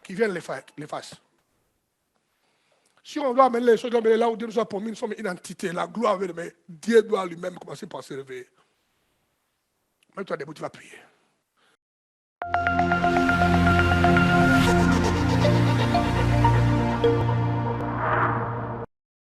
Qui vienne les fasse. Si on doit amener les choses là où Dieu nous a promis, nous sommes une entité, la gloire, mais Dieu doit lui-même commencer par se réveiller. Mets-toi debout, tu vas prier.